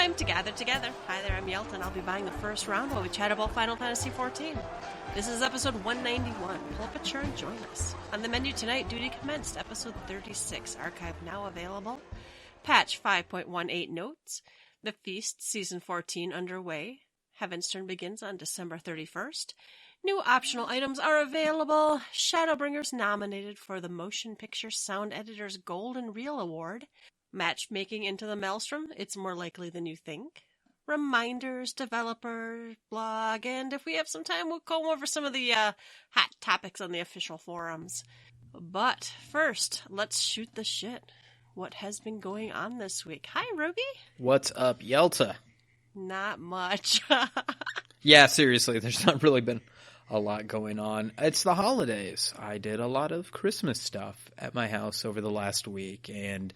time to gather together. Hi there, I'm Yelta, and I'll be buying the first round while we chat about Final Fantasy XIV. This is episode 191. Pull up a chair and join us. On the menu tonight, duty commenced, episode 36. Archive now available. Patch 5.18 notes. The Feast, season 14 underway. Heavensturn begins on December 31st. New optional items are available. Shadowbringers nominated for the Motion Picture Sound Editor's Golden Reel Award. Matchmaking into the Maelstrom, it's more likely than you think. Reminders, developer, blog, and if we have some time, we'll go over some of the hot topics on the official forums. But first, let's shoot the shit. What has been going on this week? Hi, Ruby. What's up, Yelta? Not much. Yeah, seriously, there's not really been a lot going on. It's the holidays. I did a lot of Christmas stuff at my house over the last week, and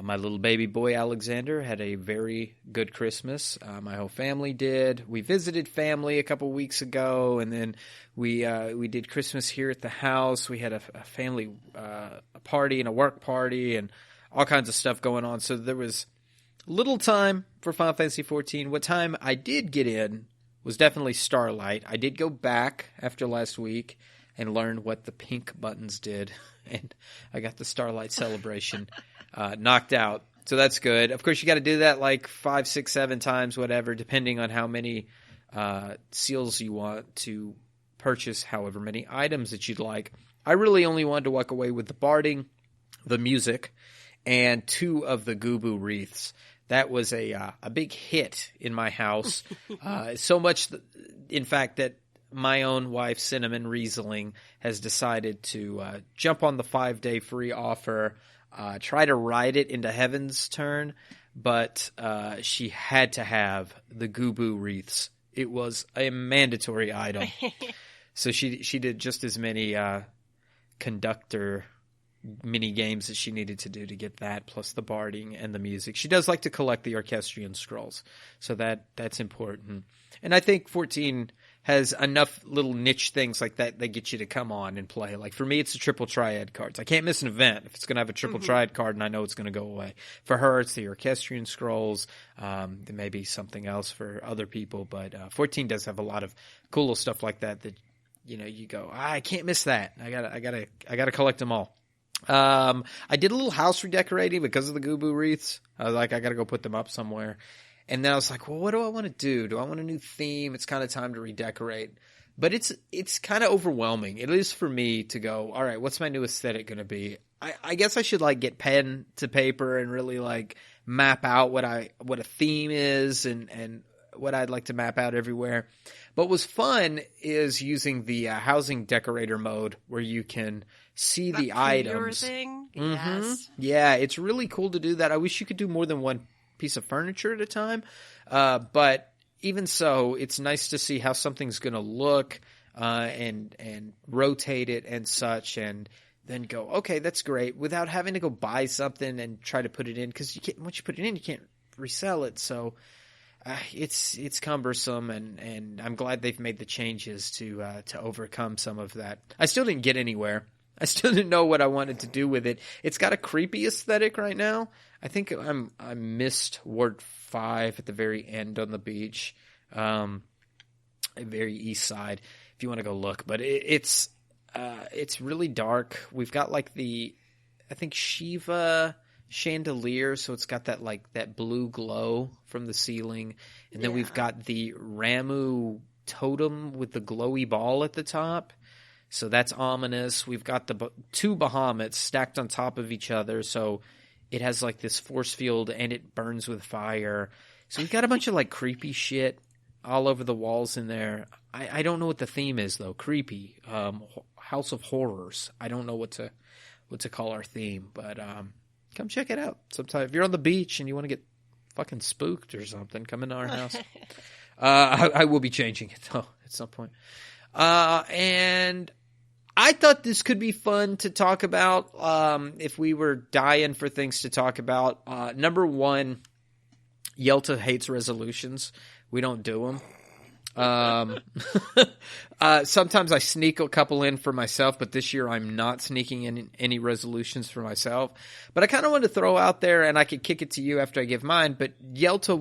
my little baby boy Alexander had a very good Christmas. My whole family did. We visited family a couple weeks ago, and then we did Christmas here at the house. We had a family a party and a work party and all kinds of stuff going on. So there was little time for Final Fantasy XIV. What time I did get in was definitely Starlight. I did go back after last week and learn what the pink buttons did, and I got the Starlight Celebration knocked out. So that's good. Of course, you got to do that like 5, 6, 7 times, whatever, depending on how many seals you want to purchase, however many items that you'd like. I really only wanted to walk away with the barding, the music, and 2 of the Gubu wreaths. That was a big hit in my house. So much, in fact, that my own wife, Cinnamon Riesling, has decided to jump on the 5-day free offer, try to ride it into Heavensturn, but she had to have the Gubu wreaths. It was a mandatory item. So she did just as many conductor mini games that she needed to do to get that, plus the barding and the music. She does like to collect the Orchestrion scrolls, so that's important. And I think 14 has enough little niche things like that get you to come on and play. Like for me, it's the triple triad cards. I can't miss an event if it's going to have a triple triad card and I know it's going to go away. For her, it's the Orchestrion scrolls. There may be something else for other people, but 14 does have a lot of cool little stuff like that you go, I can't miss that. I gotta collect them all. I did a little house redecorating because of the Gubu wreaths. I was like, I gotta go put them up somewhere. And then I was like, well, what do I want to do? Do I want a new theme? It's kind of time to redecorate. But it's kind of overwhelming. It is for me to go, all right, what's my new aesthetic going to be? I guess I should like get pen to paper and really like map out what a theme is and what I'd like to map out everywhere. But what was fun is using the housing decorator mode where you can see the items. Thing? Mm-hmm. Yes. Yeah, it's really cool to do that. I wish you could do more than one piece of furniture at a time. But even so, it's nice to see how something's going to look and rotate it and such, and then go, okay, that's great, without having to go buy something and try to put it in, because once you put it in, you can't resell it. So it's cumbersome, and I'm glad they've made the changes to overcome some of that. I still didn't get anywhere. I still didn't know what I wanted to do with it. It's got a creepy aesthetic right now. I think I missed Ward 5 at the very end on the beach, very east side, if you want to go look. But it's really dark. We've got like I think Shiva chandelier, so it's got that blue glow from the ceiling, and then we've got the Ramu totem with the glowy ball at the top. So that's ominous. We've got the 2 Bahamut stacked on top of each other, so it has like this force field and it burns with fire. So we've got a bunch of like creepy shit all over the walls in there. I don't know what the theme is though. Creepy. House of Horrors. I don't know what to call our theme, but come check it out sometime. If you're on the beach and you want to get fucking spooked or something, come into our house. I will be changing it though at some point. And I thought this could be fun to talk about if we were dying for things to talk about. Number 1, Yelta hates resolutions. We don't do them. Sometimes I sneak a couple in for myself, but this year I'm not sneaking in any resolutions for myself. But I kind of wanted to throw out there, and I could kick it to you after I give mine, but Yelta,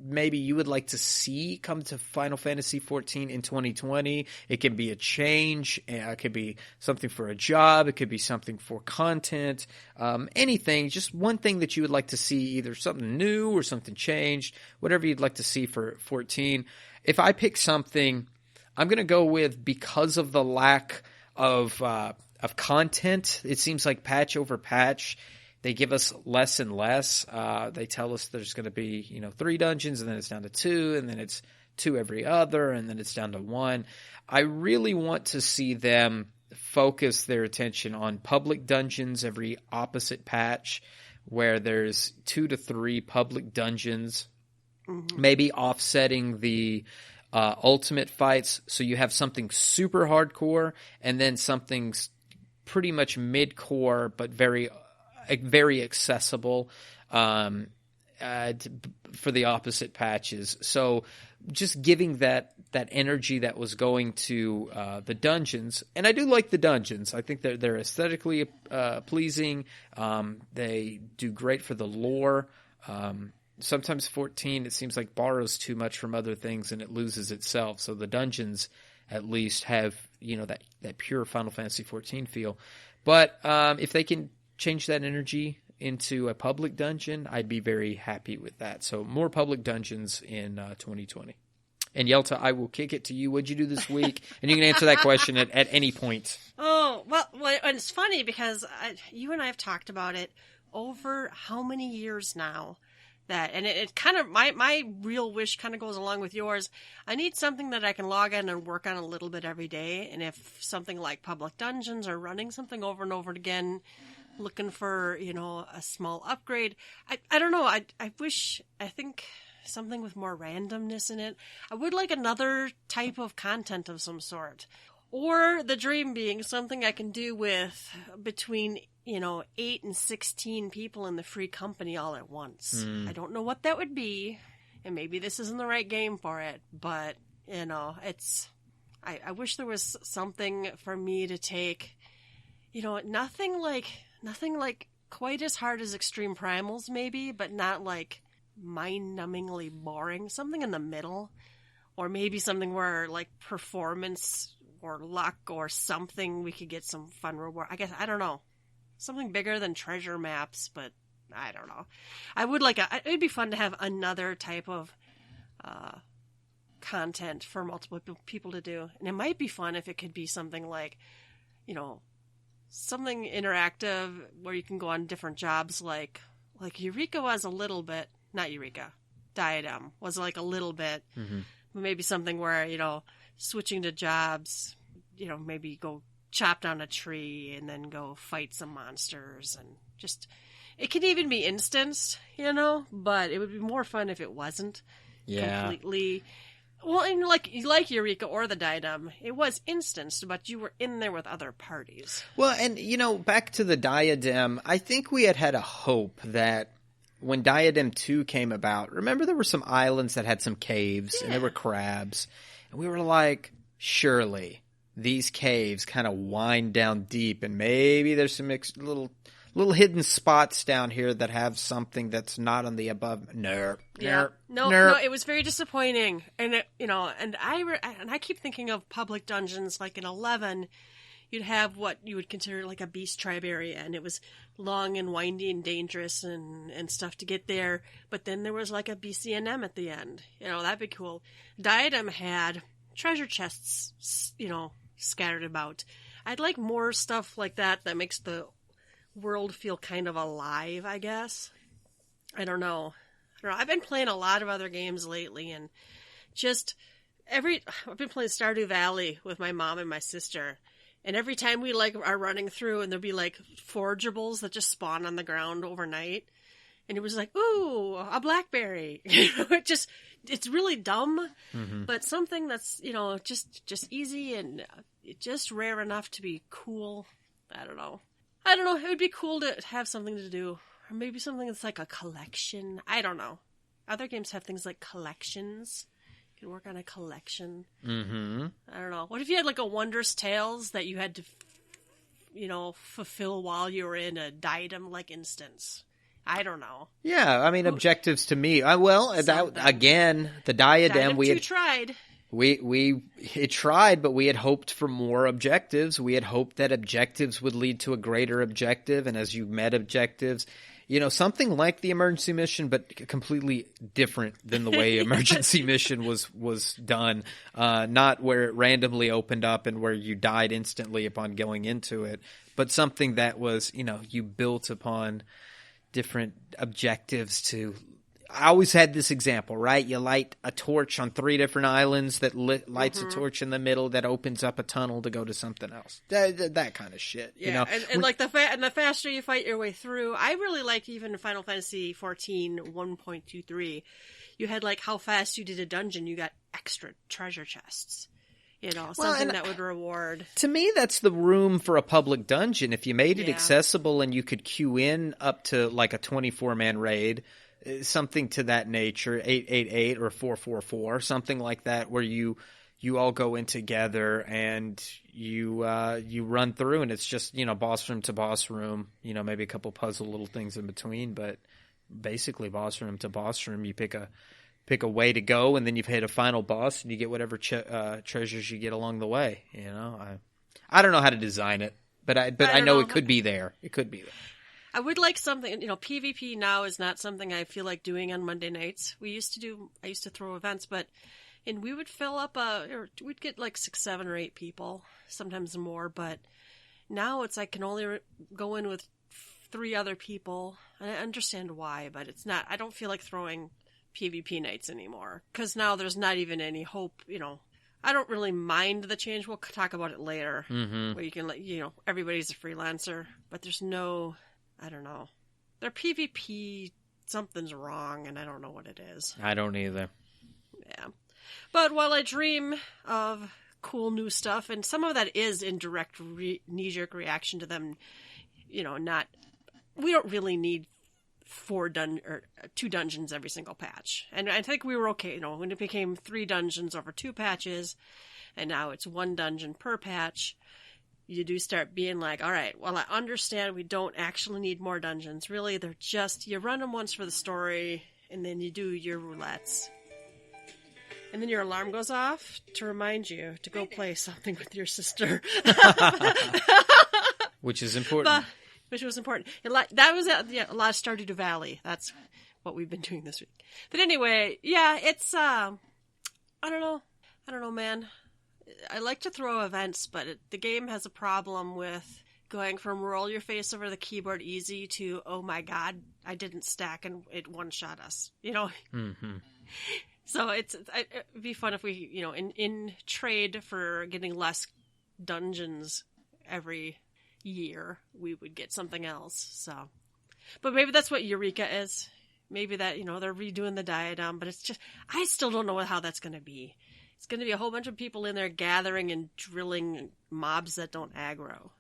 maybe you would like to see come to Final Fantasy XIV in 2020. It can be a change. It could be something for a job. It could be something for content. Anything. Just one thing that you would like to see, either something new or something changed, whatever you'd like to see for 14. If I pick something, I'm going to go with, because of the lack of content, it seems like patch over patch, they give us less and less. They tell us there's going to be, 3 dungeons, and then it's down to 2, and then it's 2 every other, and then it's down to 1. I really want to see them focus their attention on public dungeons every opposite patch, where there's 2 to 3 public dungeons, maybe offsetting the ultimate fights, so you have something super hardcore, and then something pretty much mid-core, but very accessible for the opposite patches. So just giving that energy that was going to the dungeons. And I do like the dungeons. I think they're aesthetically pleasing. They do great for the lore. Sometimes 14, it seems like, borrows too much from other things and it loses itself. So the dungeons at least have, that pure Final Fantasy 14 feel. But if they can change that energy into a public dungeon, I'd be very happy with that. So more public dungeons in 2020. And Yelta, I will kick it to you. What'd you do this week? And you can answer that question at any point. Oh, well, and it's funny because you and I have talked about it over how many years now. And it kind of, my real wish kind of goes along with yours. I need something that I can log in and work on a little bit every day. And if something like public dungeons or running something over and over again, looking for, a small upgrade, I don't know. I think something with more randomness in it. I would like another type of content of some sort. Or the dream being something I can do with between 8 and 16 people in the free company all at once. I don't know what that would be, and maybe this isn't the right game for it, but, it's... I wish there was something for me to take, nothing like quite as hard as Extreme Primals, maybe, but not, like, mind-numbingly boring. Something in the middle, or maybe something where, like, performance or luck or something, we could get some fun reward. I guess, I don't know. Something bigger than treasure maps, but I don't know. I would it'd be fun to have another type of content for multiple people to do. And it might be fun if it could be something like, something interactive where you can go on different jobs, like Eureka was a little bit, not Eureka, Diadem was like a little bit, maybe something where, switching to jobs, maybe go chop down a tree and then go fight some monsters, and just, it could even be instanced, but it would be more fun if it wasn't completely. Well, and like Eureka or the Diadem, it was instanced, but you were in there with other parties. Well, and back to the Diadem, I think we had a hope that when Diadem 2 came about, remember there were some islands that had some caves and there were crabs, and we were like, surely these caves kind of wind down deep, and maybe there's some little hidden spots down here that have something that's not on the above. No, it was very disappointing, and and I keep thinking of public dungeons like in 11. You'd have what you would consider like a beast tribe area, and it was long and windy and dangerous and stuff to get there. But then there was like a BCNM at the end. That'd be cool. Diadem had treasure chests, scattered about. I'd like more stuff like that makes the world feel kind of alive, I guess. I don't know. I've been playing a lot of other games lately, and just I've been playing Stardew Valley with my mom and my sister. And every time we are running through, and there'll be like forageables that just spawn on the ground overnight, and it was like, ooh, a blackberry. It's really dumb, but something that's just easy and just rare enough to be cool. I don't know. It would be cool to have something to do, or maybe something that's like a collection. I don't know. Other games have things like collections. You could work on a collection. I don't know. What if you had like a Wondrous Tales that you had to, fulfill while you were in a Diadem-like instance? I don't know. Yeah, I mean, objectives to me. Again, the diadem we had tried. It tried, but we had hoped for more objectives. We had hoped that objectives would lead to a greater objective, and as you met objectives, something like the emergency mission, but completely different than the way emergency mission was done. Not where it randomly opened up and where you died instantly upon going into it, but something that was, you built upon different objectives to. I always had this example, right? You light a torch on 3 different islands that lights a torch in the middle that opens up a tunnel to go to something else. That kind of shit. Yeah, and like the faster you fight your way through, I really like even Final Fantasy XIV 1.23. You had like how fast you did a dungeon, you got extra treasure chests. Something that would reward. To me, that's the room for a public dungeon. If you made it accessible and you could queue in up to like a 24-man raid. Something to that nature, 888 or 444, something like that, where you all go in together and you run through, and it's just boss room to boss room, maybe a couple puzzle little things in between, but basically boss room to boss room. You pick a way to go, and then you've hit a final boss, and you get whatever treasures you get along the way. I don't know how to design it, but I know it could be there. It could be there. I would like something, PvP now is not something I feel like doing on Monday nights. I used to throw events, and we would fill up we'd get like 6, 7, or 8 people, sometimes more, but now it's I can only go in with 3 other people, and I understand why, but it's not, I don't feel like throwing PvP nights anymore, because now there's not even any hope, I don't really mind the change. We'll talk about it later, where you can everybody's a freelancer, but there's no... I don't know. Their PvP, something's wrong, and I don't know what it is. I don't either. Yeah. But while I dream of cool new stuff, and some of that is in direct knee-jerk reaction to them, we don't really need 2 dungeons every single patch. And I think we were okay, when it became 3 dungeons over 2 patches, and now it's 1 dungeon per patch. You do start being like, all right, well, I understand we don't actually need more dungeons. Really, they're just, you run them once for the story, and then you do your roulettes. And then your alarm goes off to remind you to go play something with your sister. Which is important. Which was important. That was a lot of Stardew Valley. That's what we've been doing this week. But anyway, yeah, it's, I don't know, man. I like to throw events, but the game has a problem with going from roll your face over the keyboard easy to, oh my god, I didn't stack and it one-shot us, Mm-hmm. So it'd be fun if we, in trade for getting less dungeons every year, we would get something else. So, but maybe that's what Eureka is. Maybe that, they're redoing the diadem, but it's just, I still don't know how that's going to be. It's going to be a whole bunch of people in there gathering and drilling mobs that don't aggro.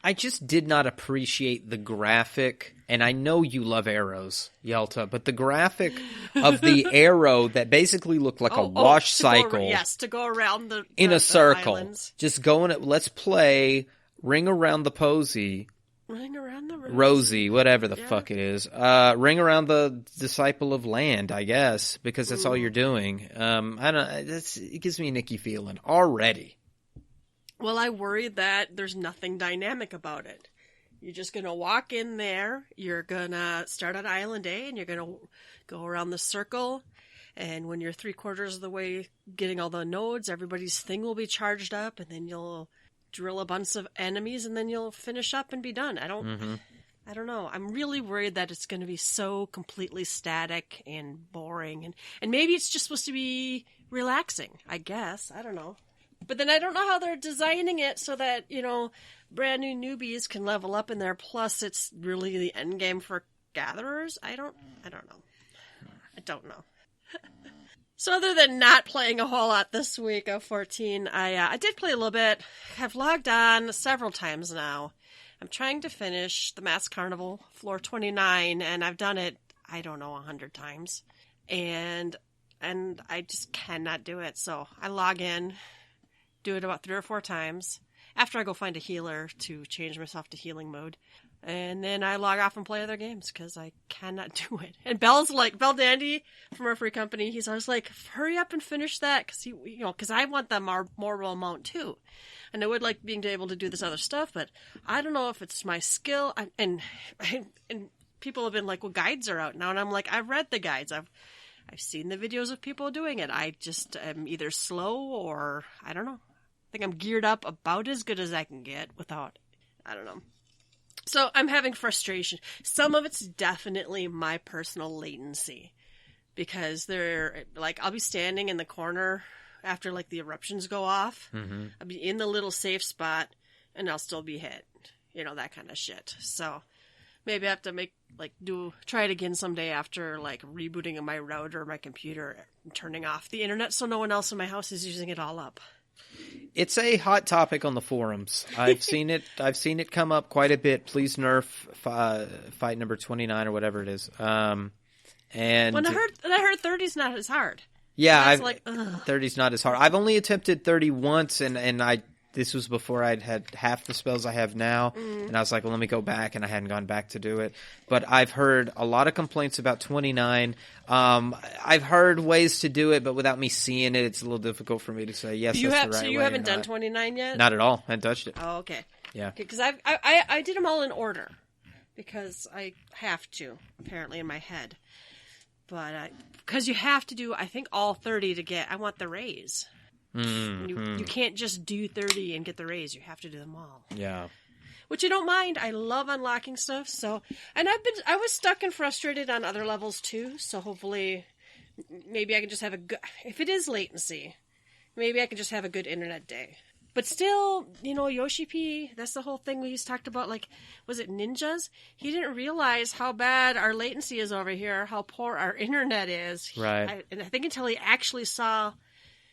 I just did not appreciate the graphic, and I know you love arrows, Yelta, but the graphic of the arrow that basically looked like a wash cycle. To go around in a circle. Islands. Just going, let's play Ring Around the Posy. Ring around the Rosie, whatever the fuck it is. Ring around the Disciple of Land, I guess, because that's all you're doing. I don't. It gives me an icky feeling already. Well, I worry that there's nothing dynamic about it. You're just gonna walk in there. You're gonna start on Island A, and you're gonna go around the circle. And when you're 3/4 of the way getting all the nodes, everybody's thing will be charged up, and then you'll drill a bunch of enemies, and then you'll finish up and be done. I don't know. I'm really worried that it's going to be so completely static and boring, and maybe it's just supposed to be relaxing, I guess. I don't know. But then I don't know how they're designing it so that, brand new newbies can level up in there, plus it's really the end game for gatherers. I don't know. So other than not playing a whole lot this week of 14, I did play a little bit. I've logged on several times now. I'm trying to finish the Mask Carnival, floor 29, and I've done it, 100 times. And I just cannot do it. So I log in, do it about 3 or 4 times. After I go find a healer to change myself to healing mode. And then I log off and play other games because I cannot do it. And Bell Dandy from our free company, he's always like, hurry up and finish that because I want the marble amount too. And I would like being able to do this other stuff, but I don't know if it's my skill. And people have been like, well, guides are out now. And I'm like, I've read the guides. I've seen the videos of people doing it. I just am either slow or I don't know. I think I'm geared up about as good as I can get without, I don't know. So I'm having frustration. Some of it's definitely my personal latency because I'll be standing in the corner after like the eruptions go off. Mm-hmm. I'll be in the little safe spot and I'll still be hit, that kind of shit. So maybe I have to try it again someday after like rebooting my router or my computer and turning off the internet so no one else in my house is using it all up. It's a hot topic on the forums. I've seen it. I've seen it come up quite a bit. Please nerf fight number 29 or whatever it is. And when I heard 30's not as hard. Yeah, 30's not as hard. I've only attempted 30 once, and this was before I'd had half the spells I have now, and I was like, well, let me go back, and I hadn't gone back to do it. But I've heard a lot of complaints about 29. I've heard ways to do it, but without me seeing it, it's a little difficult for me to say, yes, that's the right way. So you haven't done 29 yet? Not at all. I haven't touched it. Oh, okay. Yeah. Because I did them all in order, because I have to, apparently, in my head. But because you have to do, I think, all 30 to get, I want the raise. You can't just do 30 and get the raise. You have to do them all. Yeah. Which I don't mind. I love unlocking stuff. So, and I was stuck and frustrated on other levels too. So hopefully, maybe I can just have if it is latency, maybe I can just have a good internet day. But still, Yoshi P, that's the whole thing we just talked about. Like, was it ninjas? He didn't realize how bad our latency is over here, how poor our internet is. Right. And I think until he actually saw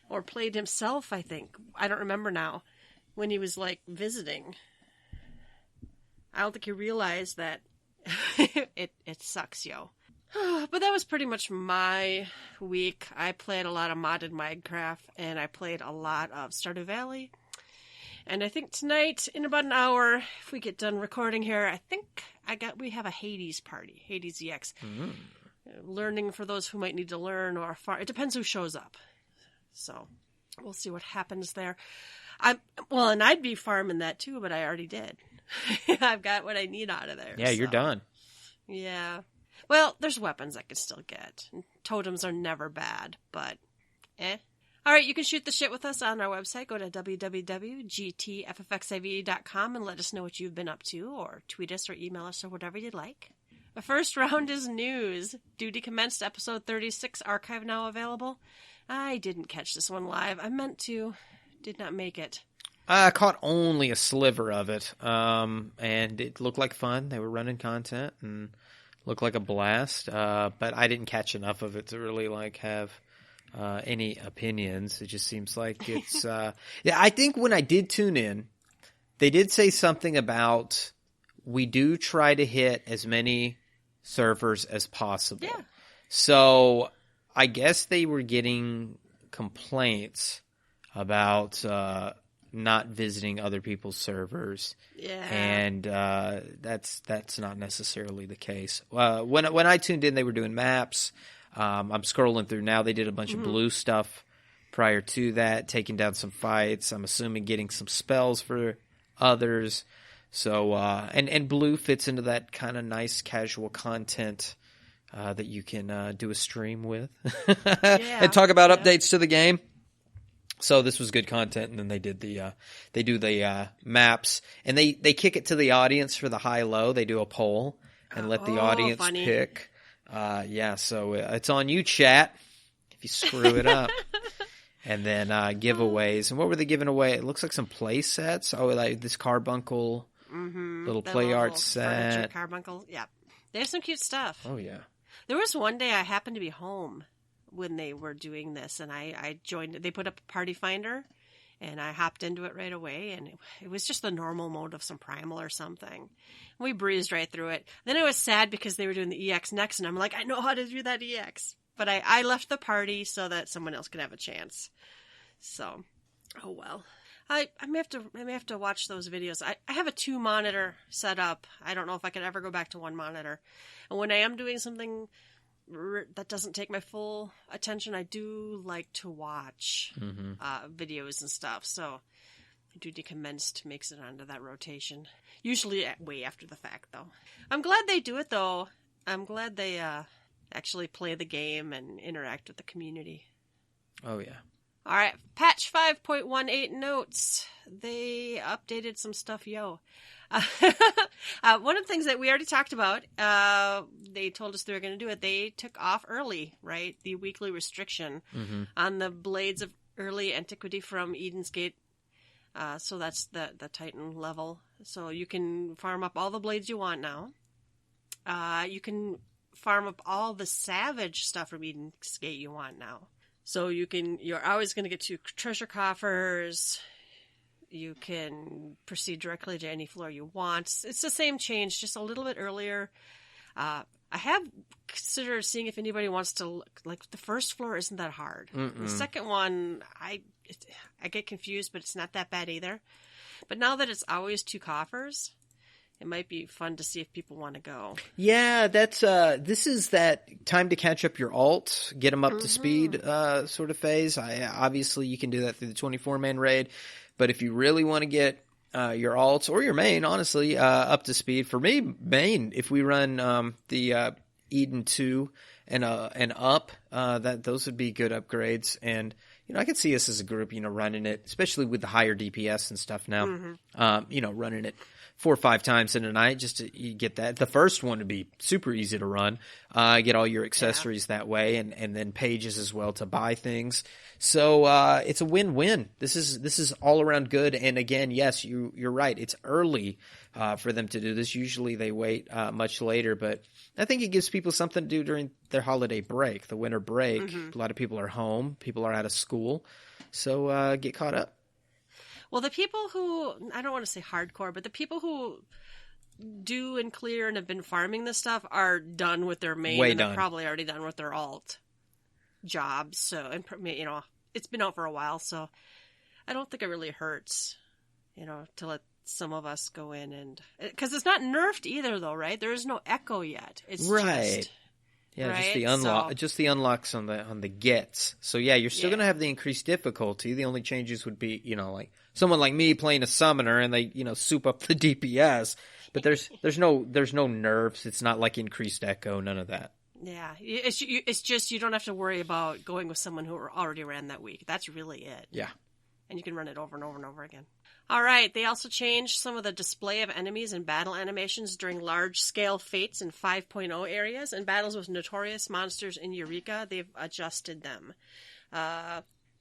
or played himself, I think. I don't remember now. When he was, visiting. I don't think he realized that it sucks, yo. But that was pretty much my week. I played a lot of modded Minecraft, and I played a lot of Stardew Valley. And I think tonight, in about an hour, if we get done recording here, I think we have a Hades party. Hades EX. Mm-hmm. Learning for those who might need to learn, or it depends who shows up. So, we'll see what happens there. And I'd be farming that too, but I already did. I've got what I need out of there. Yeah, you're done. Yeah. Well, there's weapons I can still get. Totems are never bad, but All right, you can shoot the shit with us on our website. Go to www.GTFFXIV.com and let us know what you've been up to, or tweet us or email us or whatever you'd like. The first round is news. Duty commenced episode 36, archive now available. I didn't catch this one live. I meant to. Did not make it. I caught only a sliver of it, and it looked like fun. They were running content and looked like a blast, but I didn't catch enough of it to really have any opinions. It just seems like it's I think when I did tune in, they did say something about we do try to hit as many servers as possible. Yeah. So I guess they were getting complaints about not visiting other people's servers. Yeah. And that's not necessarily the case. When I tuned in, they were doing maps. I'm scrolling through now. They did a bunch of blue stuff prior to that, taking down some fights. I'm assuming getting some spells for others. So and blue fits into that kind of nice casual content that you can do a stream with and talk about updates to the game. So this was good content, and then they did the maps, and they kick it to the audience for the high-low. They do a poll and let the audience pick. So it's on you, chat, if you screw it up. And then giveaways. And what were they giving away? It looks like some play sets. Oh, like this carbuncle little play art set. Carbuncle, yeah. They have some cute stuff. Oh, yeah. There was one day I happened to be home when they were doing this, and I joined. They put up a party finder, and I hopped into it right away, and it was just the normal mode of some primal or something. We breezed right through it. Then I was sad because they were doing the EX next, and I'm like, I know how to do that EX. But I left the party so that someone else could have a chance. So, oh well. I may have to watch those videos. I have a 2-monitor setup. I don't know if I could ever go back to 1 monitor. And when I am doing something that doesn't take my full attention, I do like to watch videos and stuff. So Duty Commenced makes it onto that rotation. Usually way after the fact, though. I'm glad they do it, though. I'm glad they actually play the game and interact with the community. Oh, yeah. All right, patch 5.18 notes. They updated some stuff, One of the things that we already talked about, they told us they were going to do it. They took off early, right? The weekly restriction on the Blades of Early Antiquity from Eden's Gate. So that's the Titan level. So you can farm up all the blades you want now. You can farm up all the Savage stuff from Eden's Gate you want now. So you're always going to get 2 treasure coffers. You can proceed directly to any floor you want. It's the same change, just a little bit earlier. I have considered seeing if anybody wants to like the first floor isn't that hard. The second one, I get confused, but it's not that bad either. But now that it's always 2 coffers, it might be fun to see if people want to go. Yeah, that's this is that time to catch up your alt, get them up to speed sort of phase. Obviously, you can do that through the 24-man raid, but if you really want to get your alts or your main, honestly, up to speed, for me, main, if we run the Eden 2 and up, those would be good upgrades. And I could see us as a group, running it, especially with the higher DPS and stuff now. Running it 4 or 5 times in a night just to you get that. The first one would be super easy to run. Get all your accessories that way, and then pages as well to buy things. So it's a win-win. This is all around good. And again, yes, you're right. It's early for them to do this. Usually they wait much later, but I think it gives people something to do during their holiday break, the winter break. A lot of people are home. People are out of school. So get caught up. Well, the people who, I don't want to say hardcore, but the people who do and clear and have been farming this stuff are done with their main. And they're probably already done with their alt jobs. So, and it's been out for a while, so I don't think it really hurts, to let some of us go in and, because it's not nerfed either, though, right? There is no echo yet. It's right. Right? Just the unlocks on the gets. So yeah, you're still gonna have the increased difficulty. The only changes would be, like someone like me playing a summoner and they, soup up the DPS. But there's no nerfs. It's not like increased echo, none of that. Yeah, it's just you don't have to worry about going with someone who already ran that week. That's really it. Yeah. And you can run it over and over and over again. All right, they also changed some of the display of enemies and battle animations during large-scale fates in 5.0 areas and battles with notorious monsters in Eureka. They've adjusted them.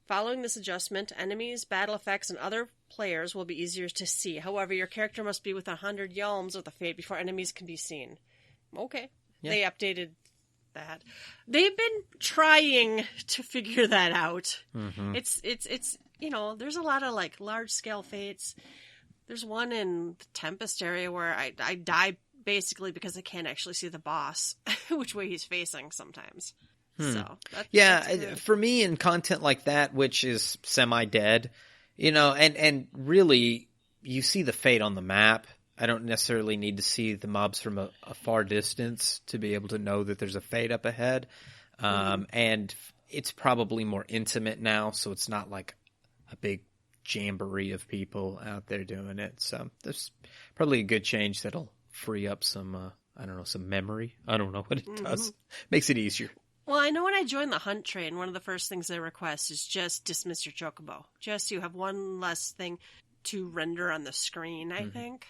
Following this adjustment, enemies, battle effects, and other players will be easier to see. However, your character must be within 100 yalms of the fate before enemies can be seen. Okay. Yeah. They updated that. They've been trying to figure that out. It's there's a lot of like large scale fates. There's one in the Tempest area where I die basically because I can't actually see the boss, which way he's facing sometimes. So that's for me in content like that, which is semi-dead, and really you see the fate on the map. I don't necessarily need to see the mobs from a far distance to be able to know that there's a fate up ahead. And it's probably more intimate now, so it's not like a big jamboree of people out there doing it. So there's probably a good change that'll free up some, some memory. I don't know what it does. Makes it easier. Well, I know when I joined the hunt train, one of the first things they request is just dismiss your chocobo. Just you have one less thing to render on the screen, I think.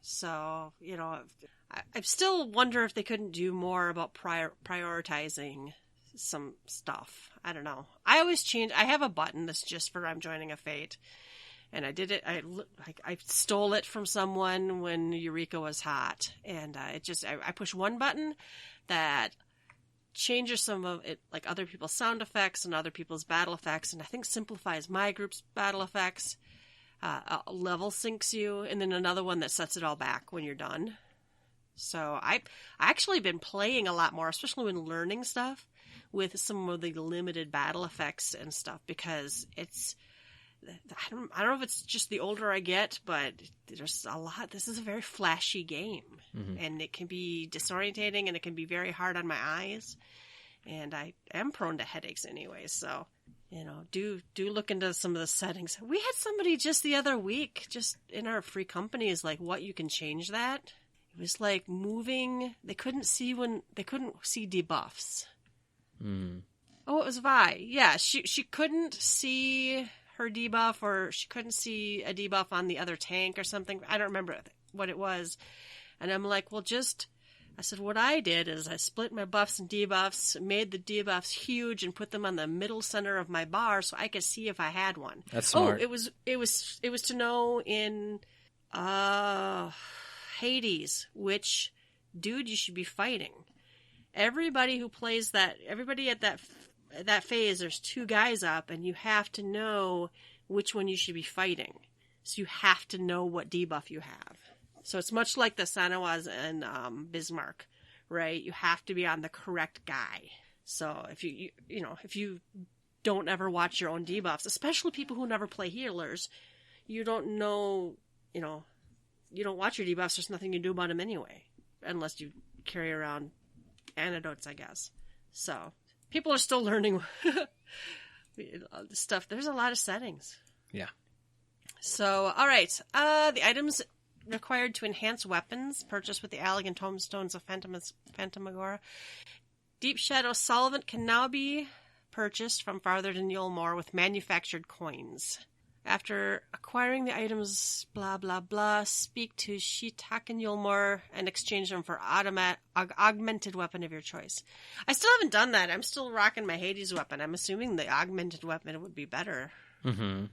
So, I still wonder if they couldn't do more about prioritizing some stuff. I don't know. I always change. I have a button that's just for I'm joining a fate. And I did it. I stole it from someone when Eureka was hot. And I push one button that changes some of it, like other people's sound effects and other people's battle effects. And I think simplifies my group's battle effects. Level syncs you. And then another one that sets it all back when you're done. So I've actually been playing a lot more, especially when learning stuff, with some of the limited battle effects and stuff, because I don't know if it's just the older I get, but there's a lot. This is a very flashy game, and it can be disorientating, and it can be very hard on my eyes. And I am prone to headaches anyway, so do look into some of the settings. We had somebody just the other week, just in our free company, is like, what, you can change that? It was like moving. They couldn't see debuffs. Oh, it was Vi. Yeah, she couldn't see her debuff, or she couldn't see a debuff on the other tank or something. I don't remember what it was. And I'm like, I said, what I did is I split my buffs and debuffs, made the debuffs huge, and put them on the middle center of my bar so I could see if I had one. That's smart. Oh, it was to know in Hades which dude you should be fighting. Everybody who plays everybody at that phase, there's 2 guys up, and you have to know which one you should be fighting. So you have to know what debuff you have. So it's much like the Sanawaz and Bismarck, right? You have to be on the correct guy. So if if you don't ever watch your own debuffs, especially people who never play healers, you don't know, you don't watch your debuffs. There's nothing you can do about them anyway, unless you carry around antidotes, I guess. So people are still learning stuff. There's a lot of settings. Yeah. So, all right. The items required to enhance weapons purchased with the Elegant Tomestones of Phantasmagoria. Deep Shadow Solvent can now be purchased from farther than Yulmore with manufactured coins. After acquiring the items, blah, blah, blah, speak to Shitak and Yulmore and exchange them for augmented weapon of your choice. I still haven't done that. I'm still rocking my Hades weapon. I'm assuming the augmented weapon would be better. I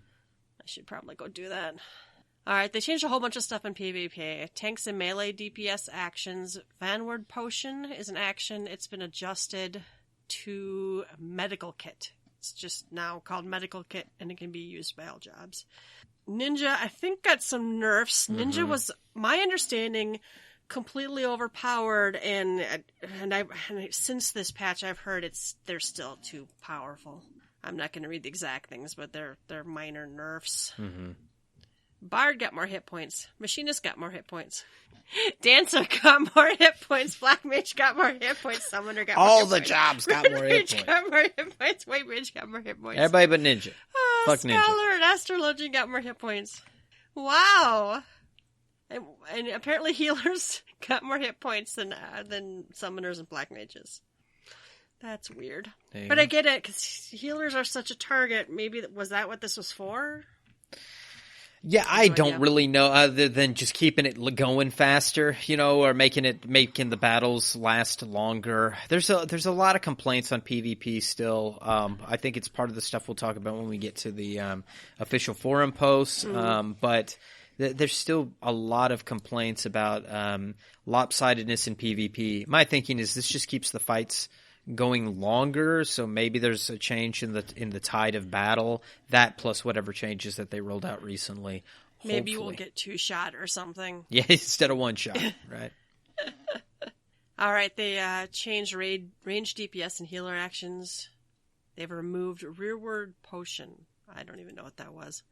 should probably go do that. Alright, they changed a whole bunch of stuff in PvP. Tanks and melee DPS actions. Vanward Potion is an action. It's been adjusted to Medical Kit. It's just now called Medical Kit, and it can be used by all jobs. Ninja, I think, got some nerfs. Ninja was, my understanding, completely overpowered, and since this patch, I've heard they're still too powerful. I'm not going to read the exact things, but they're minor nerfs. Bard got more hit points. Machinist got more hit points. Dancer got more hit points. Black Mage got more hit points. Summoner got more hit points. All the jobs got more hit points. got more hit points. White Mage got more hit points. Everybody but Ninja. Fuck Ninja. Scholar and Astrologian got more hit points. Wow. And apparently healers got more hit points than summoners and Black Mages. That's weird. But I get it, because healers are such a target. Maybe, was that what this was for? Yeah, I don't really know, other than just keeping it going faster, or making the battles last longer. There's a lot of complaints on PvP still. I think it's part of the stuff we'll talk about when we get to the official forum posts. But there's still a lot of complaints about lopsidedness in PvP. My thinking is this just keeps the fights going longer, so maybe there's a change in the tide of battle. That plus whatever changes that they rolled out recently. Maybe we'll get 2-shot or something. Yeah, instead of 1-shot, right? All right, they changed range DPS and healer actions. They've removed rearward potion. I don't even know what that was.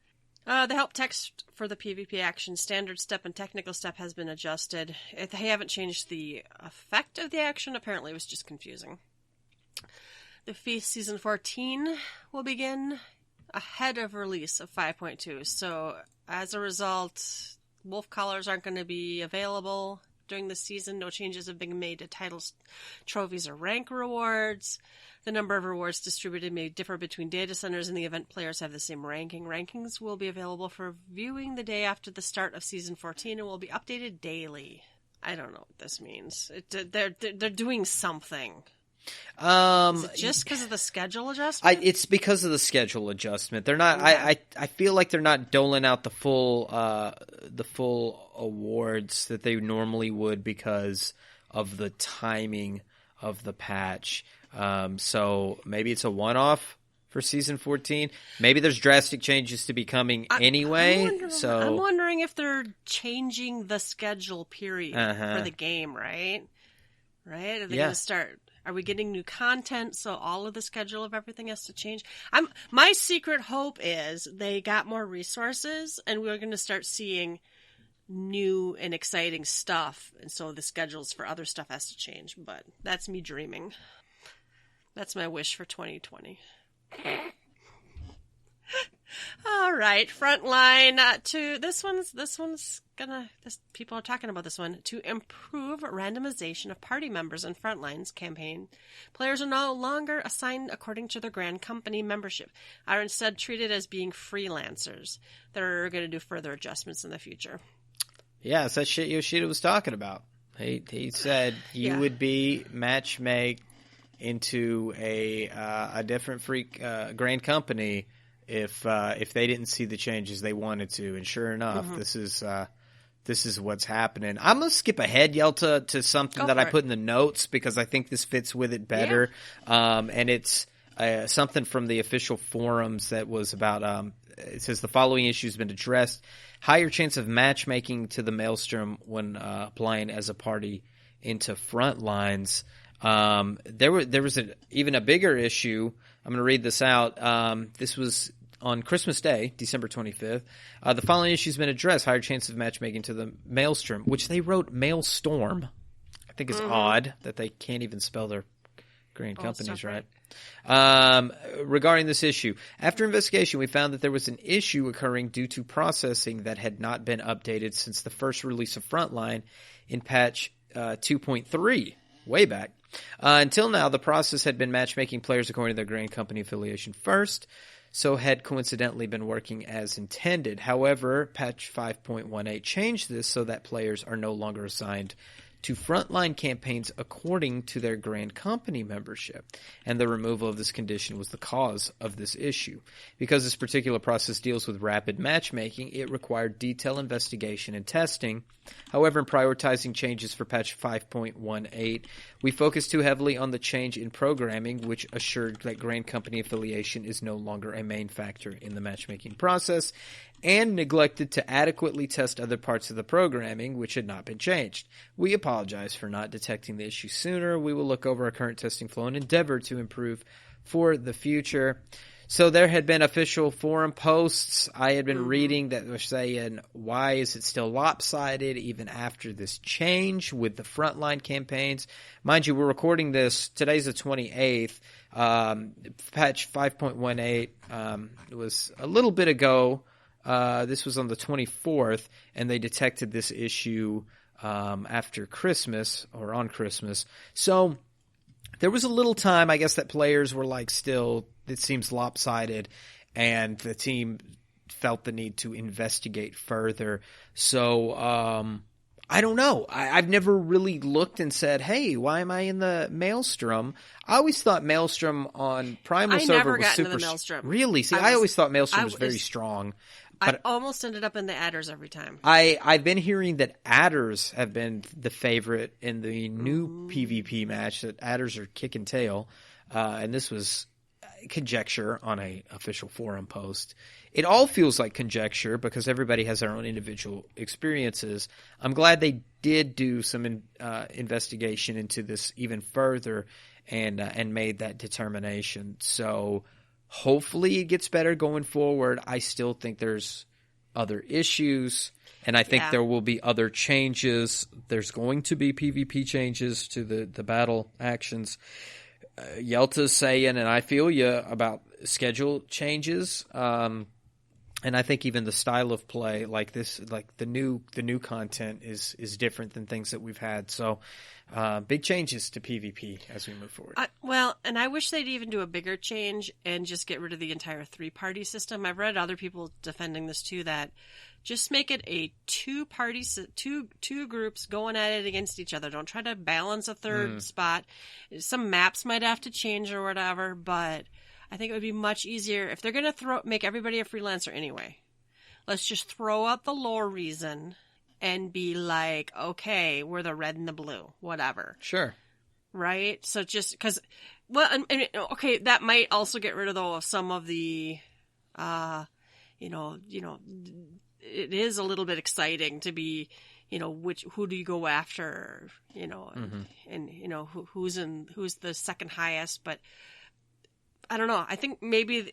The help text for the PvP action, standard step and technical step, has been adjusted. They haven't changed the effect of the action. Apparently it was just confusing. The Feast Season 14 will begin ahead of release of 5.2. So as a result, wolf collars aren't going to be available during the season. No changes have been made to titles, trophies, or rank rewards. The number of rewards distributed may differ between data centers, and the event players have the same ranking. Rankings will be available for viewing the day after the start of Season 14 and will be updated daily. I don't know what this means. They're doing something. Is it just because of the schedule adjustment? It's because of the schedule adjustment. They're not. I feel like they're not doling out the full awards that they normally would because of the timing of the patch. So maybe it's a one-off for Season 14. Maybe there's drastic changes to be coming anyway. I'm wondering if they're changing the schedule period for the game, right? Right? Are they going to start? Are we getting new content? So all of the schedule of everything has to change. My secret hope is they got more resources and we're going to start seeing new and exciting stuff. And so the schedules for other stuff has to change. But that's me dreaming. That's my wish for 2020. All right, Frontline people are talking about this one. To improve randomization of party members in Frontline's campaign, players are no longer assigned according to their Grand Company membership, are instead treated as being freelancers. They're going to do further adjustments in the future. Yeah, it's that shit Yoshida was talking about. He said you would be matchmake into a different Grand Company if they didn't see the changes they wanted to, and sure enough, this is what's happening. I'm gonna skip ahead, Yelta, to something that I put in the notes because I think this fits with it better. Yeah. And it's something from the official forums that was about. It says the following issue has been addressed: higher chance of matchmaking to the Maelstrom when applying as a party into Frontlines. There was even a bigger issue. I'm going to read this out. This was on Christmas Day, December 25th. The following issue has been addressed: higher chance of matchmaking to the Maelstrom, which they wrote Maelstorm. I think is odd that they can't even spell their Grand companies right. Regarding this issue, after investigation, we found that there was an issue occurring due to processing that had not been updated since the first release of Frontline in patch 2.3, way back. Until now, the process had been matchmaking players according to their Grand Company affiliation first, so had coincidentally been working as intended. However, patch 5.18 changed this so that players are no longer assigned to Frontline campaigns according to their Grand Company membership, and the removal of this condition was the cause of this issue. Because this particular process deals with rapid matchmaking, it required detailed investigation and testing. However, in prioritizing changes for patch 5.18, we focused too heavily on the change in programming, which assured that Grand Company affiliation is no longer a main factor in the matchmaking process, and neglected to adequately test other parts of the programming, which had not been changed. We apologize for not detecting the issue sooner. We will look over our current testing flow and endeavor to improve for the future. So there had been official forum posts I had been reading that were saying, why is it still lopsided even after this change with the Frontline campaigns? Mind you, we're recording this. Today's the 28th. Patch 5.18 was a little bit ago. This was on the 24th, and they detected this issue after Christmas, or on Christmas. So there was a little time, I guess, that players were like, still, it seems lopsided, and the team felt the need to investigate further. So I don't know. I've never really looked and said, hey, why am I in the Maelstrom? I always thought Maelstrom on Primal server was super... into the Maelstrom. Really? See, I always thought Maelstrom was very strong. But I almost ended up in the adders every time. I've been hearing that adders have been the favorite in the new PvP match, that adders are kicking tail. And this was conjecture on a official forum post. It all feels like conjecture because everybody has their own individual experiences. I'm glad they did do some investigation into this even further and made that determination. So hopefully it gets better going forward. I still think there's other issues, and I think there will be other changes. There's going to be PvP changes to the battle actions. Yelta's saying, and I feel you, about schedule changes. And I think even the style of play, like this, like the new content is different than things that we've had. So big changes to PvP as we move forward. Well, and I wish they'd even do a bigger change and just get rid of the entire 3-party system. I've read other people defending this too, that just make it a 2-party, two groups going at it against each other. Don't try to balance a third spot. Some maps might have to change or whatever, but I think it would be much easier if they're going to make everybody a freelancer anyway. Let's just throw out the lore reason and be like, okay, we're the red and the blue, whatever. Sure. Right? So just because, well, okay, that might also get rid of some of the, it is a little bit exciting to be, who do you go after, and who's the second highest. But I don't know. I think maybe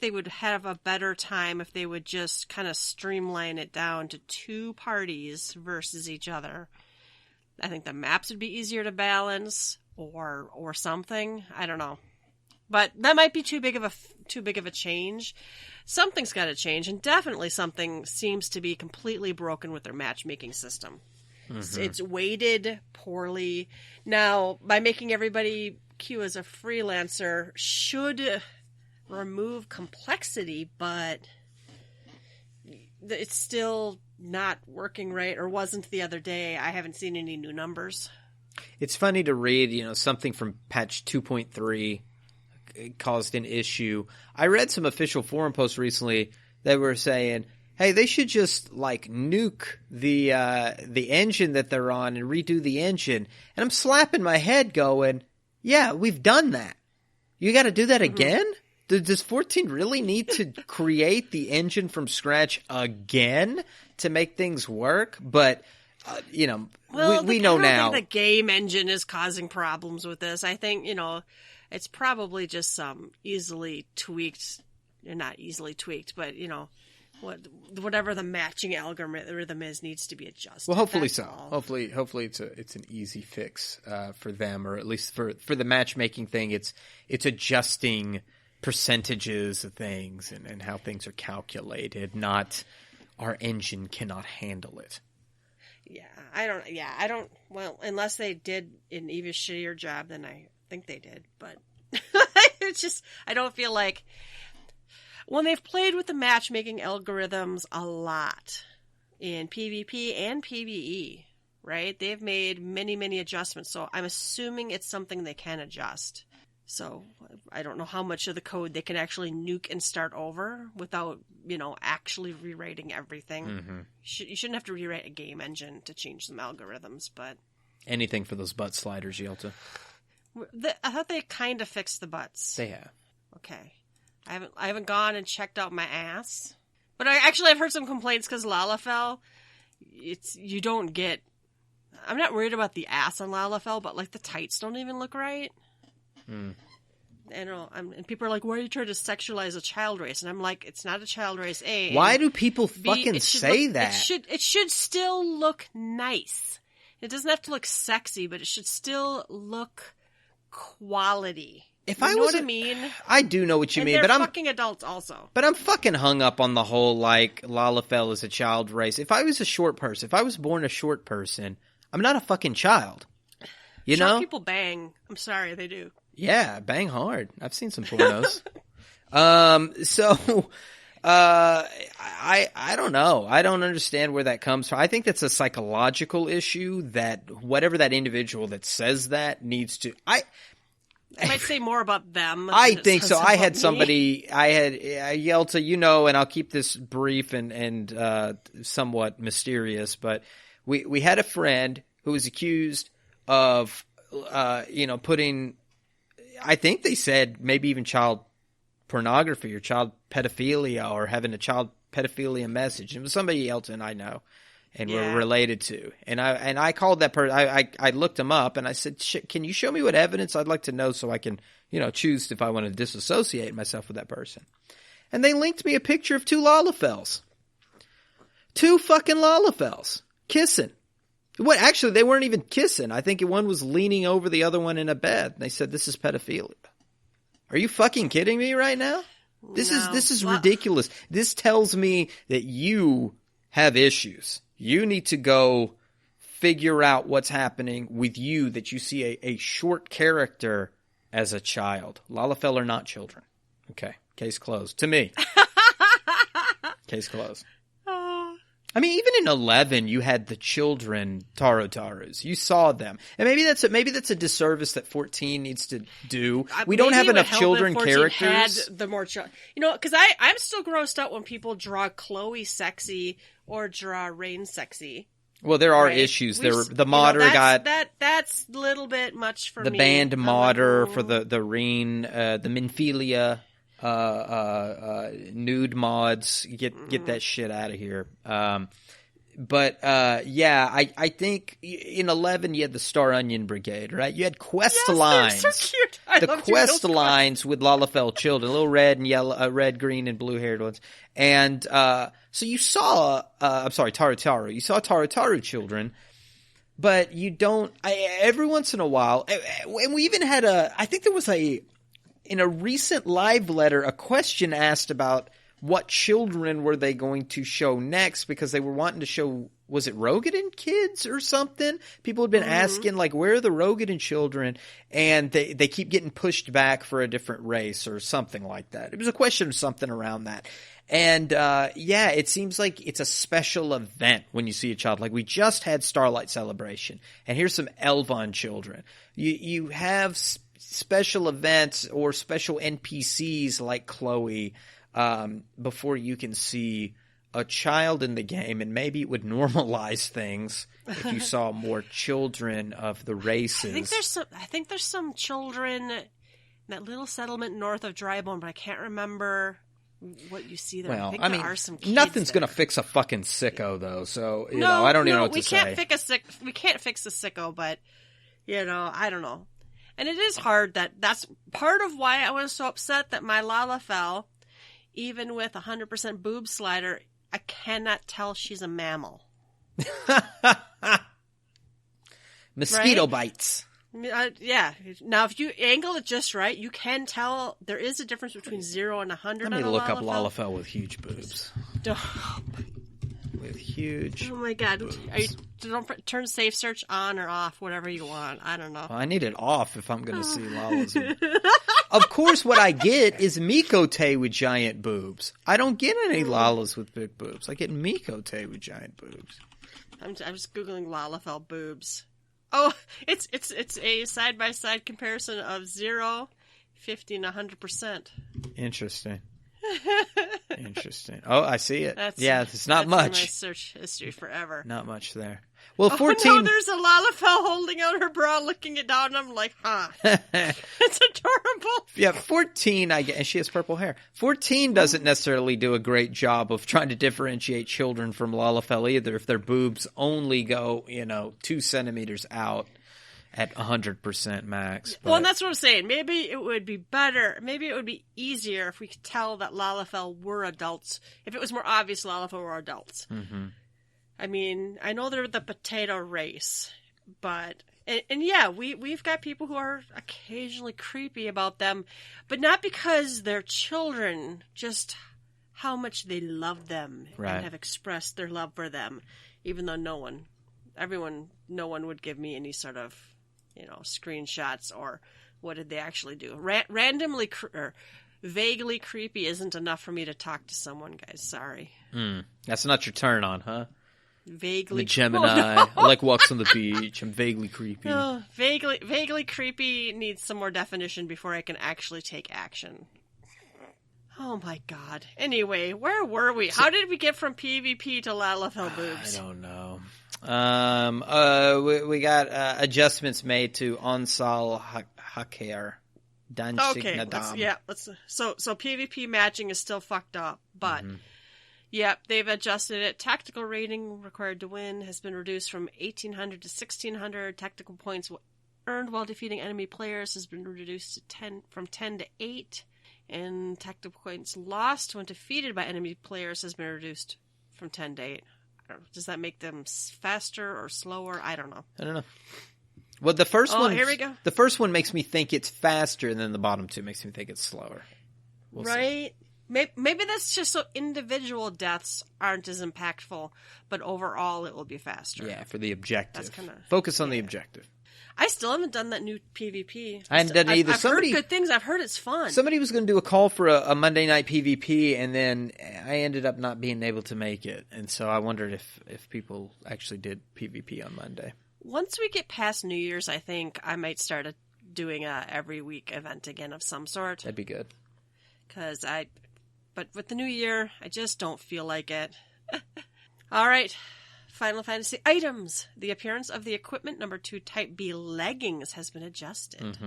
they would have a better time if they would just kind of streamline it down to 2 parties versus each other. I think the maps would be easier to balance or something. I don't know. But that might be too big of a change. Something's got to change, and definitely something seems to be completely broken with their matchmaking system. Mm-hmm. It's weighted poorly. Now, by making everybody queue as a freelancer should remove complexity, but it's still not working right, or wasn't the other day. I haven't seen any new numbers. It's funny to read, something from patch 2.3 caused an issue. I read some official forum posts recently that were saying, hey, they should just nuke the engine that they're on and redo the engine. And I'm slapping my head going, yeah, we've done that. You got to do that again? Does 14 really need to create the engine from scratch again to make things work? But, we know now. I don't think the game engine is causing problems with this. I think, it's probably just some easily tweaked, not easily tweaked, but, whatever the matching algorithm is needs to be adjusted. Well, hopefully so. Hopefully it's an easy fix for them, or at least for the matchmaking thing. It's adjusting percentages of things and how things are calculated, not our engine cannot handle it. I don't, well, unless they did an even shittier job than I think they did, but it's just, I don't feel like, when they've played with the matchmaking algorithms a lot in PvP and PvE, right? They've made many, many adjustments, so I'm assuming it's something they can adjust. So I don't know how much of the code they can actually nuke and start over without, actually rewriting everything. Mm-hmm. You shouldn't have to rewrite a game engine to change some algorithms, but... Anything for those butt sliders, Yelta. I thought they kind of fixed the butts. They have. Okay. I haven't gone and checked out my ass. But I've heard some complaints because Lalafell, you don't get... I'm not worried about the ass on Lalafell, but the tights don't even look right. And people are like, why are you trying to sexualize a child race? And I'm like, it's not a child race, A. Why do people fucking say that? It should still look nice. It doesn't have to look sexy, but it should still look quality. If you I know was what I mean? I do know what you mean, but I'm fucking adults also. But I'm fucking hung up on the whole Lalafell is a child race. If I was a short person, if I was born a short person, I'm not a fucking child. You know? People bang. I'm sorry, they do. Yeah, bang hard. I've seen some pornos. I don't know. I don't understand where that comes from. I think that's a psychological issue that whatever that individual that says that needs to. It might say more about them. I think so. I had Yelta, and I'll keep this brief and somewhat mysterious, but we had a friend who was accused of, putting, I think they said maybe even child pornography or child pedophilia or having a child pedophilia message. It was somebody Yelta and I know and we're related to. And I called that person. I looked him up and I said, can you show me what evidence? I'd like to know so I can, choose if I want to disassociate myself with that person. And they linked me a picture of 2 Lalafells. 2 fucking Lalafells kissing. What? Actually, they weren't even kissing. I think one was leaning over the other one in a bed. They said, this is pedophilia. Are you fucking kidding me right now? This is ridiculous. This tells me that you have issues. You need to go figure out what's happening with you, that you see a short character as a child. Lalafell are not children. Okay. Case closed. To me. Case closed. I mean, even in 11, you had the children Tarus. You saw them, and maybe that's a disservice that 14 needs to do. We don't have enough children characters. Had the more because I'm still grossed out when people draw Chloe sexy or draw Rain sexy. Well, there are issues. The modder that's a little bit much for me. The band modder for the Rain, the Minphilia. Nude mods, get that shit out of here. yeah, I think in 11 you had the Star Onion Brigade, right? You had quest Yes, lines. they're so cute. I The love quest those lines with Lalafell children, little red and yellow, red, green, and blue-haired ones. And so you saw, Tarutaru. You saw Tarutaru children, but you don't. Every once in a while, and we even had I think there was in a recent live letter, a question asked about what children were they going to show next, because they were wanting to show, was it Rogadin kids or something? People had been asking, like, where are the Rogadin children? And they keep getting pushed back for a different race or something like that. It was a question of something around that. And, yeah, it seems like it's a special event when you see a child. Like, we just had Starlight Celebration, and here's some Elvon children. You have special events or special NPCs like Chloe, before you can see a child in the game, and maybe it would normalize things if you saw more children of the races. I think there's some children in that little settlement north of Drybone, but I can't remember what you see there. Well, I think there are some kids nothing's there. going to fix a fucking sicko, though. So I don't even know what to say. We can't fix a sicko, but I don't know. And it is hard that's part of why I was so upset that my Lalafell, even with 100% boob slider, I cannot tell she's a mammal. Mosquito bites. Yeah. Now, if you angle it just right, you can tell there is a difference between 0 and 100. Let me look up Lalafell with huge boobs. With huge. Oh my god! Don't turn safe search on or off, whatever you want. I don't know. Well, I need it off if I'm going to see Lala's. Of course, what I get is Mikote with giant boobs. I don't get any Lalas with big boobs. I get Mikote with giant boobs. I'm just googling Lalafell boobs. Oh, it's a side by side comparison of 0, 50, and 100%. Interesting. Interesting. Oh, I see it. It's not much. In my search history forever. Not much there. Well, 14. Oh no, there's a Lalafell holding out her bra, looking it down, and I'm like, huh. It's adorable. Yeah, 14, and she has purple hair. 14 doesn't necessarily do a great job of trying to differentiate children from Lalafell either, if their boobs only go, 2 centimeters out at 100% max. But... Well, and that's what I'm saying. Maybe it would be better. Maybe it would be easier if we could tell that Lalafell were adults. If it was more obvious Lalafell were adults. Mm-hmm. I mean, I know they're the potato race, but... And yeah, we've got people who are occasionally creepy about them, but not because they're children, just how much they love them and have expressed their love for them, even though no one would give me any sort of, screenshots or what did they actually do. Randomly or vaguely creepy isn't enough for me to talk to someone, guys. Sorry. That's not your turn on, huh? Vaguely. The Gemini. Oh, no. I like walks on the beach. I'm vaguely creepy. Vaguely creepy needs some more definition before I can actually take action. Oh my god. Anyway, where were we? How did we get from PvP to Lalafell boobs? I don't know. We got adjustments made to Onsal Haker. Okay, so PvP matching is still fucked up, but yep, they've adjusted it. Tactical rating required to win has been reduced from 1,800 to 1,600. Tactical points earned while defeating enemy players has been reduced to from 10 to 8. And tactical points lost when defeated by enemy players has been reduced from 10 to 8. I don't know. Does that make them faster or slower? I don't know. Well, the first one. Here we go. The first one makes me think it's faster, and then the bottom two makes me think it's slower. We'll see. Maybe that's just so individual deaths aren't as impactful, but overall it will be faster. Yeah, for the objective. Focus on the objective. I still haven't done that new PvP. I haven't done it either. I've heard good things. I've heard it's fun. Somebody was going to do a call for a Monday night PvP, and then I ended up not being able to make it. And so I wondered if people actually did PvP on Monday. Once we get past New Year's, I think I might start doing a every week event again of some sort. That'd be good. But with the new year, I just don't feel like it. All right. Final Fantasy items. The appearance of the equipment number 2 Type B leggings has been adjusted.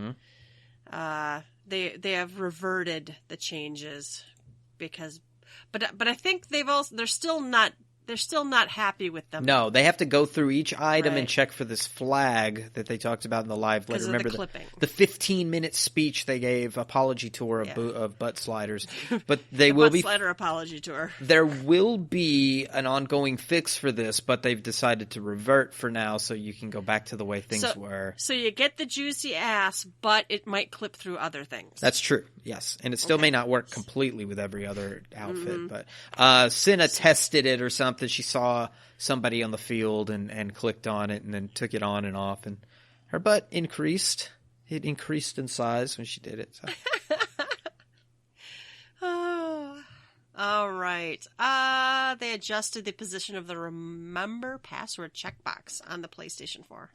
Mm-hmm. They have reverted the changes but I think they're still not they're still not happy with them. No, they have to go through each item and check for this flag that they talked about in the live letter. Remember the 15-minute speech they gave, apology tour of butt sliders. But they will be... slider apology tour. There will be an ongoing fix for this, but they've decided to revert for now so you can go back to the way things were. So you get the juicy ass, but it might clip through other things. That's true, yes. And it still may not work completely with every other outfit. But Cinna tested it or something. She saw somebody on the field and clicked on it and then took it on and off. And her butt increased. It increased in size when she did it. So. Oh, all right. They adjusted the position of the remember password checkbox on the PlayStation 4.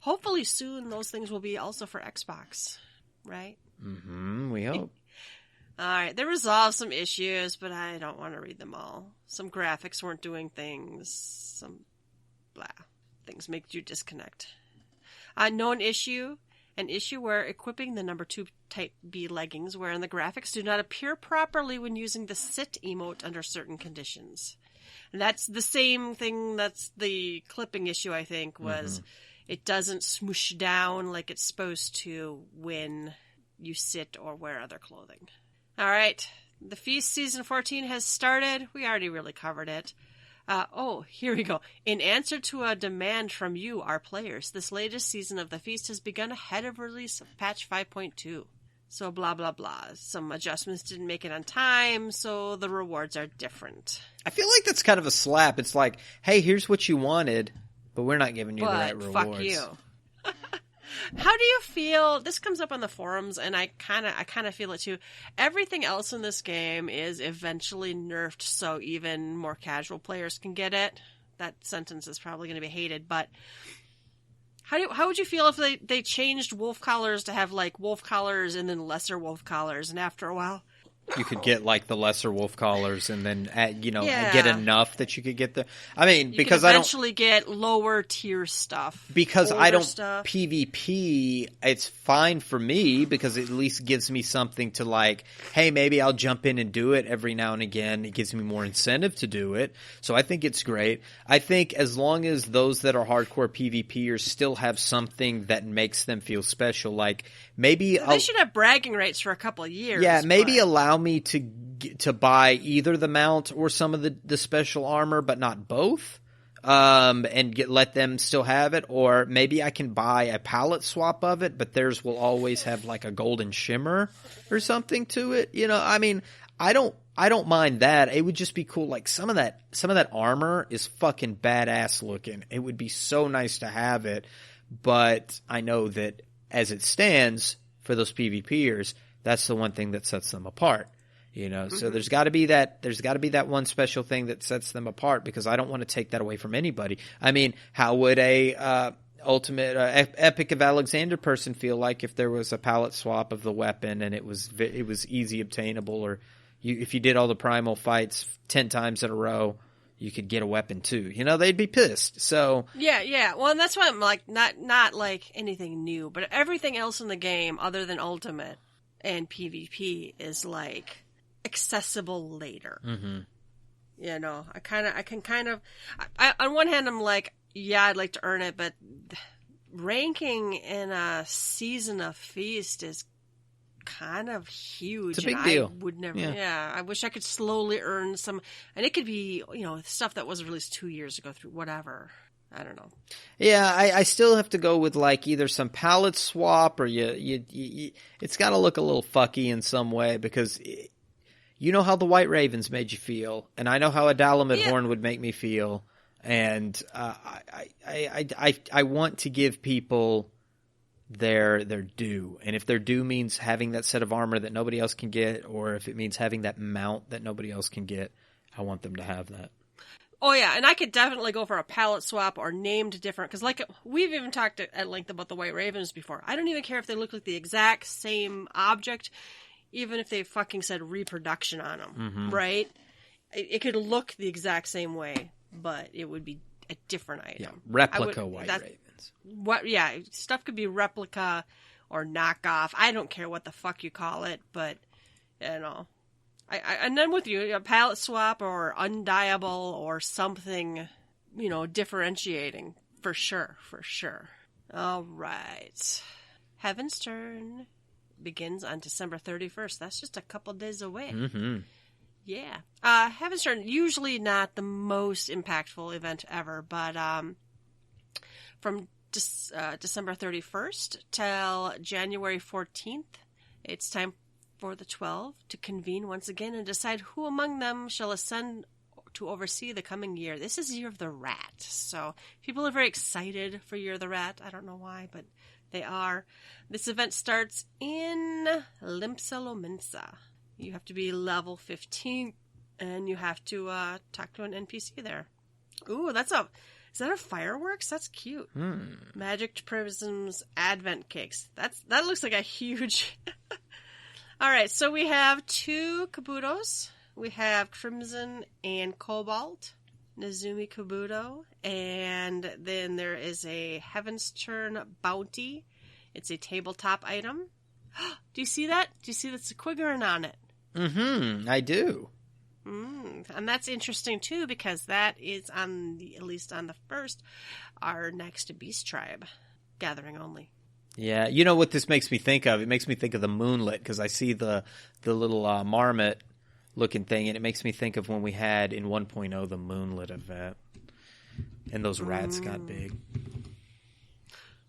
Hopefully soon those things will be also for Xbox, right? Mm-hmm, we hope. All right, they resolved some issues, but I don't want to read them all. Some graphics weren't doing things. Some things make you disconnect. Known issue, an issue where equipping the number 2 Type B leggings wherein the graphics do not appear properly when using the sit emote under certain conditions. And that's the same thing that's the clipping issue, I think, was it doesn't smoosh down like it's supposed to when you sit or wear other clothing. All right, the Feast Season 14 has started. We already really covered it. Here we go. In answer to a demand from you, our players, this latest season of the Feast has begun ahead of release of patch 5.2. So blah, blah, blah. Some adjustments didn't make it on time, so the rewards are different. I feel like that's kind of a slap. It's like, hey, here's what you wanted, but we're not giving you the right rewards. Fuck you. How do you feel? This comes up on the forums, and I kind of feel it too. Everything else in this game is eventually nerfed, so even more casual players can get it. That sentence is probably going to be hated, but how would you feel if they changed wolf collars to have like wolf collars and then lesser wolf collars, and after a while you could get like the lesser wolf collars and then get enough that you could get the. I mean, because I don't eventually get lower tier stuff. Because I don't PvP, it's fine for me because it at least gives me something to like. Hey, maybe I'll jump in and do it every now and again. It gives me more incentive to do it. So I think it's great. I think as long as those that are hardcore PvPers still have something that makes them feel special, like maybe they should have bragging rights for a couple of years. Yeah, maybe allow me to buy either the mount or some of the special armor, but not both, and let them still have it. Or maybe I can buy a palette swap of it, but theirs will always have like a golden shimmer or something to it. I mean, I don't mind that. It would just be cool. Like some of that armor is fucking badass looking. It would be so nice to have it, but I know that as it stands for those PvPers, that's the one thing that sets them apart, So there's got to be that one special thing that sets them apart, because I don't want to take that away from anybody. I mean, how would a ultimate Epic of Alexander person feel like if there was a palette swap of the weapon and it was easy obtainable, or if you did all the primal fights 10 times in a row, you could get a weapon too. They'd be pissed. So yeah. Well, and that's why I'm like not like anything new, but everything else in the game other than Ultimate and PvP is like accessible later. On one hand I'm like, yeah, I'd like to earn it, but ranking in a season of Feast is kind of huge. It's a big deal. I would never. Yeah, I wish I could slowly earn some, and it could be stuff that was released 2 years ago through whatever. I don't know. Yeah, I still have to go with like either some palette swap or you it's got to look a little fucky in some way, because you know how the White Ravens made you feel, and I know how a Dalamud Horn would make me feel, and I want to give people their due, and if their due means having that set of armor that nobody else can get, or if it means having that mount that nobody else can get, I want them to have that. Oh, yeah, and I could definitely go for a palette swap or named different, because like we've even talked at length about the White Ravens before. I don't even care if they look like the exact same object, even if they fucking said reproduction on them, right? It could look the exact same way, but it would be a different item. Yeah, replica White Ravens. Stuff could be replica or knockoff. I don't care what the fuck you call it, but, And then with you, a palette swap or undieable or something, differentiating. For sure. All right. Heavensturn begins on December 31st. That's just a couple days away. Mm-hmm. Yeah. Heavensturn, usually not the most impactful event ever, but from December 31st till January 14th, it's time for the 12 to convene once again and decide who among them shall ascend to oversee the coming year. This is Year of the Rat, so people are very excited for Year of the Rat. I don't know why, but they are. This event starts in Limsa. You have to be level 15, and you have to talk to an NPC there. Ooh, is that a fireworks? That's cute. Magic Prisms Advent Cakes. That looks like a huge... All right, so we have 2 Kabutos. We have Crimson and Cobalt, Nezumi Kabuto, and then there is a Heavensturn Bounty. It's a tabletop item. Do you see that? Do you see that's a Quiggerin on it? Mm-hmm, I do. And that's interesting, too, because that is, at least on the first, our next Beast Tribe gathering only. Yeah, you know what this makes me think of? It makes me think of the Moonlit, because I see the little marmot-looking thing, and it makes me think of when we had, in 1.0, the Moonlit event, and those rats got big.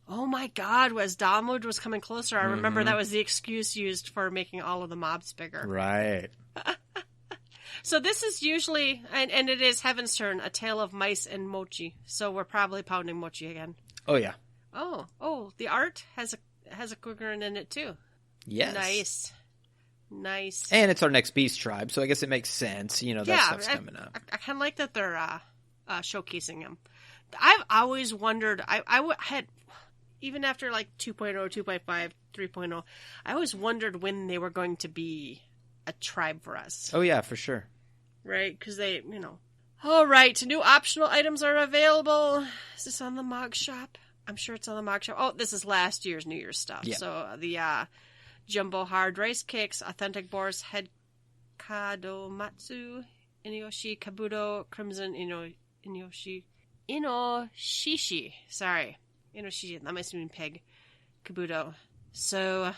Oh my god, as Dalmud was coming closer, I remember that was the excuse used for making all of the mobs bigger. Right. So this is usually, and it is Heavensturn, A Tale of Mice and Mochi. So we're probably pounding Mochi again. Oh, yeah. Oh, the art has a Quiggerin in it too. Yes. Nice. And it's our next Beast Tribe, so I guess it makes sense. That stuff's coming up. I kind of like that they're showcasing him. I've always wondered, I had, even after like 2.0, 2.5, 3.0, I always wondered when they were going to be a tribe for us. Oh, yeah, for sure. Right, because they, All right, new optional items are available. Is this on the Mog Shop? I'm sure it's on the Mog Shop. Oh, this is last year's New Year's stuff. Yeah. So the Jumbo Hard Rice Cakes, Authentic Boar's Head Kadomatsu, Inoshi Kabuto, Crimson Inoshishi. Sorry. Inoshishi, that must mean pig. Kabuto. So,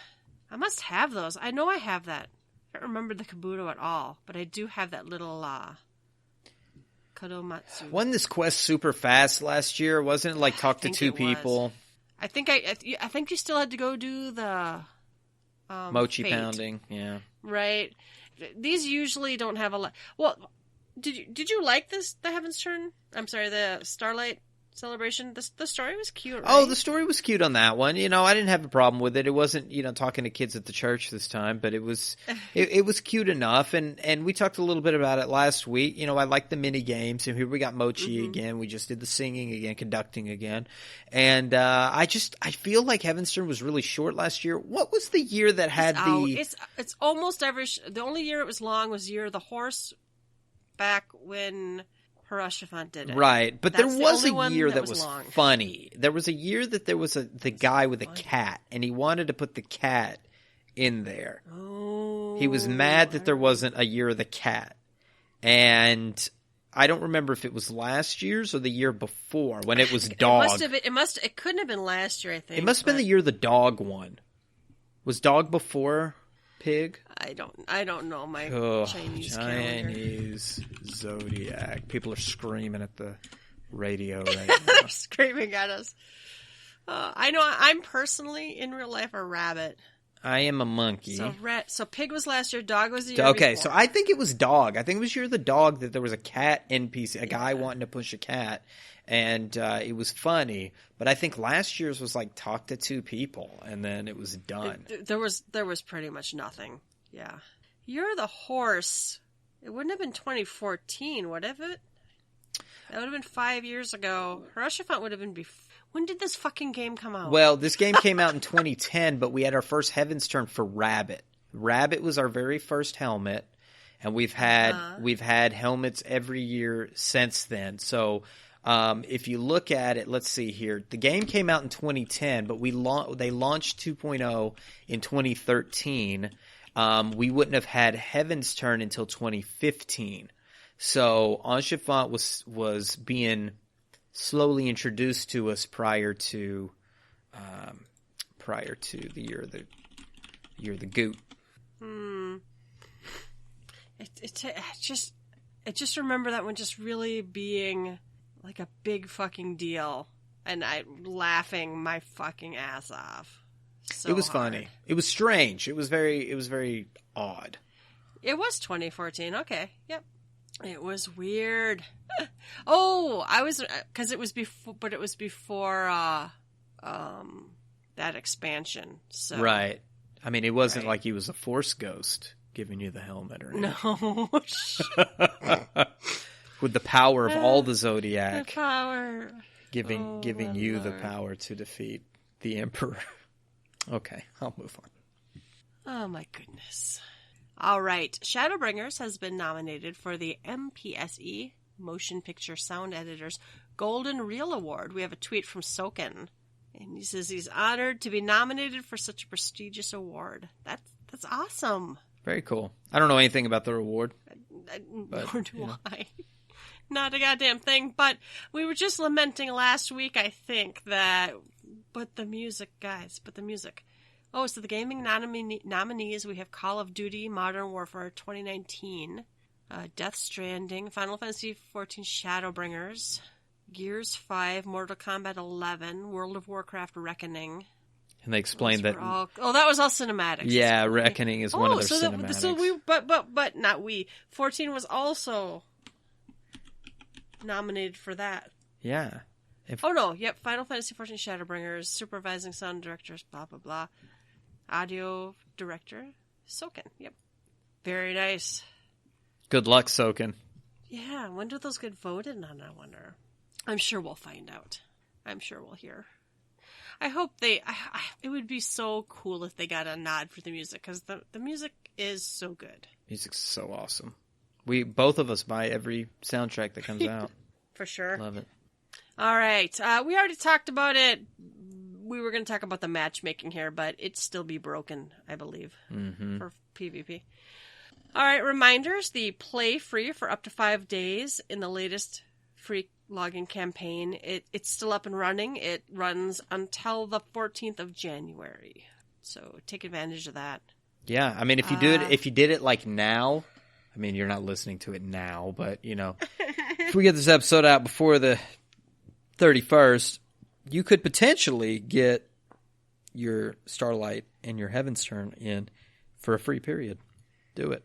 I must have those. I know I have that. I don't remember the Kabuto at all, but I do have that little Kadomatsu. Wasn't this quest super fast last year? Wasn't it like talk to 2 people? I think you still had to go do the Mochi fate. pounding, yeah. Right. These usually don't have a lot. Well, did you like the Heavensturn? I'm sorry, the Starlight Celebration. The story was cute, right? Oh, the story was cute on that one. I didn't have a problem with it. It wasn't, talking to kids at the church this time, but it was it was cute enough. And we talked a little bit about it last week. I like the mini games. And here we got Mochi again. We just did the singing again, conducting again. And I feel like Heavensturn was really short last year. What was the year that had It's almost every. The only year it was long was Year of the Horse, back when Hirashifant did it. Right, but That's there was a year that was long. funny. There was a year that there was the guy with a cat, and he wanted to put the cat in there. Oh, he was mad that there wasn't a Year of the Cat, and I don't remember if it was last year's or the year before when it was dog. It couldn't have been last year. I think it must have been the year the dog won. Was dog before pig? I don't know my Chinese zodiac. People are screaming at the radio right now. now. They're screaming at us. I know I'm personally in real life a rabbit. I am a monkey. So pig was last year, dog was the year Okay, before. so I think it was dog. I think it was Year of the Dog that there was a cat NPC, a guy wanting to push a cat, and it was funny. But I think last year's was like talk to 2 people, and then it was done. There was pretty much nothing. Yeah. Year of the Horse. It wouldn't have been 2014, would have it? That would have been 5 years ago. Hirashifant would have been before. When did this fucking game come out? Well, this game came out in 2010, but we had our first Heavensturn for Rabbit. Rabbit was our very first helmet, and we've had helmets every year since then. So if you look at it, let's see here. The game came out in 2010, but they launched 2.0 in 2013. we wouldn't have had Heavensturn until 2015. So Enchant was being slowly introduced to us prior to the year of the goat. I just remember that one just really being like a big fucking deal, and I laughing my fucking ass off. So it was hard. funny. It was strange. It was very odd. It was 2014. Okay. Yep. It was weird. Because it was before, but it was before that expansion. So Right. I mean, it wasn't like he was a Force ghost giving you the helmet or anything. No. With the power of all the Zodiac. The power. Giving you the power to defeat the Emperor. Okay, I'll move on. Oh my goodness. All right. Shadowbringers has been nominated for the MPSE, Motion Picture Sound Editors, Golden Reel Award. We have a tweet from Soken, and he says he's honored to be nominated for such a prestigious award. That's awesome. Very cool. I don't know anything about the reward. Nor do I. Not a goddamn thing. But we were just lamenting last week, I think, that... But the music, guys. But the music. Oh, so the gaming nominees, we have Call of Duty Modern Warfare 2019, Death Stranding, Final Fantasy XIV Shadowbringers, Gears 5, Mortal Kombat 11, World of Warcraft Reckoning. And they explained that... that was all cinematics. Yeah, Reckoning is one of their cinematics. But not we. 14 was also nominated for that. Yeah. Final Fantasy XIV Shadowbringers, supervising sound directors, blah, blah, blah. Audio director, Soken. Yep. Very nice. Good luck, Soken. Yeah, when do those get voted on, I wonder? I'm sure we'll find out. I'm sure we'll hear. I hope it would be so cool if they got a nod for the music, because the music is so good. Music's so awesome. Both of us buy every soundtrack that comes out. For sure. Love it. All right. We already talked about it. We were going to talk about the matchmaking here, but it'd still be broken, I believe, for PvP. All right. Reminders. The play free for up to 5 days in the latest free login campaign. It's still up and running. It runs until the 14th of January. So take advantage of that. Yeah. I mean, if you did it like now, I mean, you're not listening to it now, but if we get this episode out before the 31st, you could potentially get your Starlight and your Heavensturn in for a free period. Do it.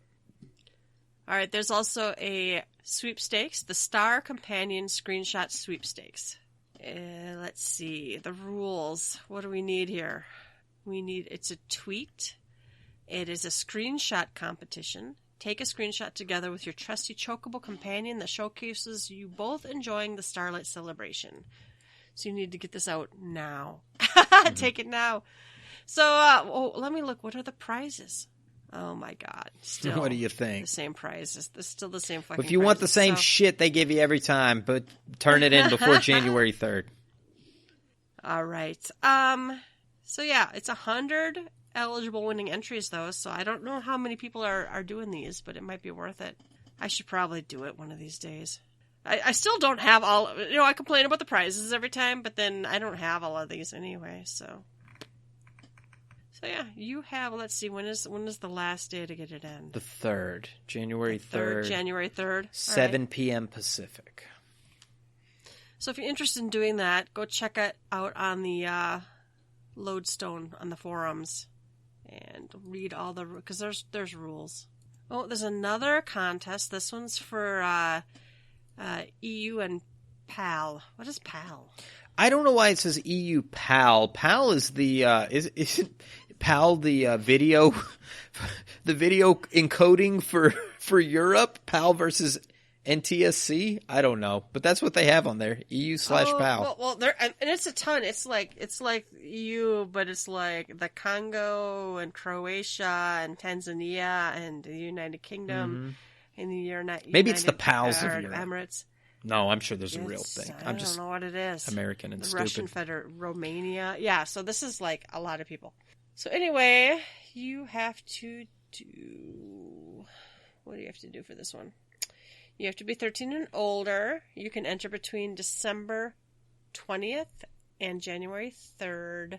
All right, there's also a sweepstakes, the Star Companion Screenshot Sweepstakes. Let's see, the rules. What do we need here? It's a tweet. It is a screenshot competition. Take a screenshot together with your trusty chocobo companion that showcases you both enjoying the Starlight celebration. So you need to get this out now. Take it now. So let me look. What are the prizes? Oh my God! Still, what do you think? The same prizes. It's still the same fucking. If you want the same shit they give you every time, but turn it in before January 3rd. All right. So yeah, it's 100 eligible winning entries though. So I don't know how many people are doing these, but it might be worth it. I should probably do it one of these days. I still don't have all. I complain about the prizes every time, but then I don't have all of these anyway. So yeah, you have. Let's see. When is the last day to get it in? The 3rd, January 3rd. January 3rd. 7 p.m. Pacific. So if you're interested in doing that, go check it out on the Lodestone on the forums and read all the, because there's rules. Oh, there's another contest. This one's for EU and PAL. What is PAL? I don't know why it says EU PAL. PAL is the isn't PAL the video the video encoding for Europe? PAL versus NTSC? I don't know, but that's what they have on there. EU/PAL. Well, and it's a ton. It's like EU, but it's like the Congo and Croatia and Tanzania and the United Kingdom and the United. Maybe it's the PALs of Europe. Emirates. No, I'm sure there's a real thing. I don't know what it is. American and the stupid. Russian Federation, Romania. Yeah, so this is like a lot of people. So anyway, you have to do... What do you have to do for this one? You have to be 13 and older. You can enter between December 20th and January 3rd.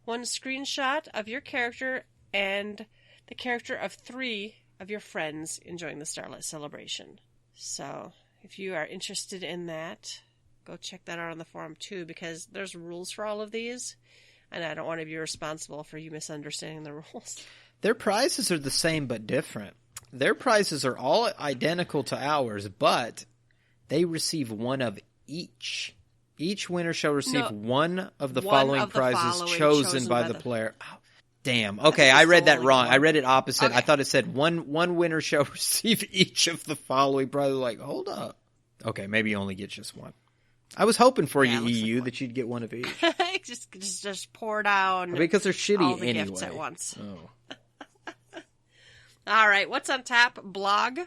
One screenshot of your character and the character of 3 of your friends enjoying the Starlight Celebration. So, if you are interested in that, go check that out on the forum too, because there's rules for all of these, and I don't want to be responsible for you misunderstanding the rules. Their prizes are the same but different. Their prizes are all identical to ours, but they receive one of each. Each winner shall receive one of the following prizes chosen by the player. Oh, damn. Okay, I read that wrong. I read it opposite. Okay. I thought it said one winner shall receive each of the following prizes. Like, hold up. Okay, maybe you only get just one. I was hoping for you, EU, like that you'd get one of each. just pour down. Because they're shitty all the anyway. Gifts at once. Oh. All right, what's on tap? Blog,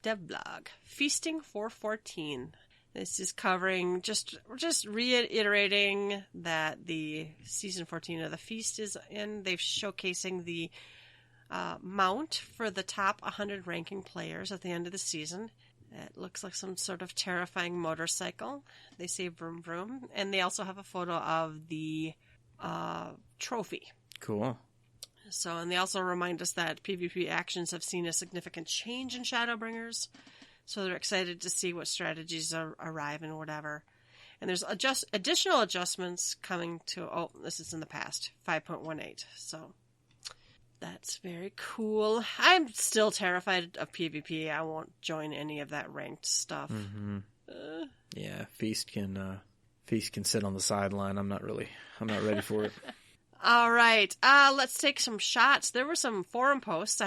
dev blog, Feasting 414. This is covering just reiterating that the season 14 of the Feast is in. They're showcasing the mount for the top 100 ranking players at the end of the season. It looks like some sort of terrifying motorcycle. They say vroom vroom, and they also have a photo of the trophy. Cool. So, and they also remind us that PvP actions have seen a significant change in Shadowbringers. So they're excited to see what strategies arrive and whatever. And there's additional adjustments coming to, this is in the past, 5.18. So that's very cool. I'm still terrified of PvP. I won't join any of that ranked stuff. Mm-hmm. Yeah, Feast can sit on the sideline. I'm not ready for it. All right, let's take some shots. There were some forum posts.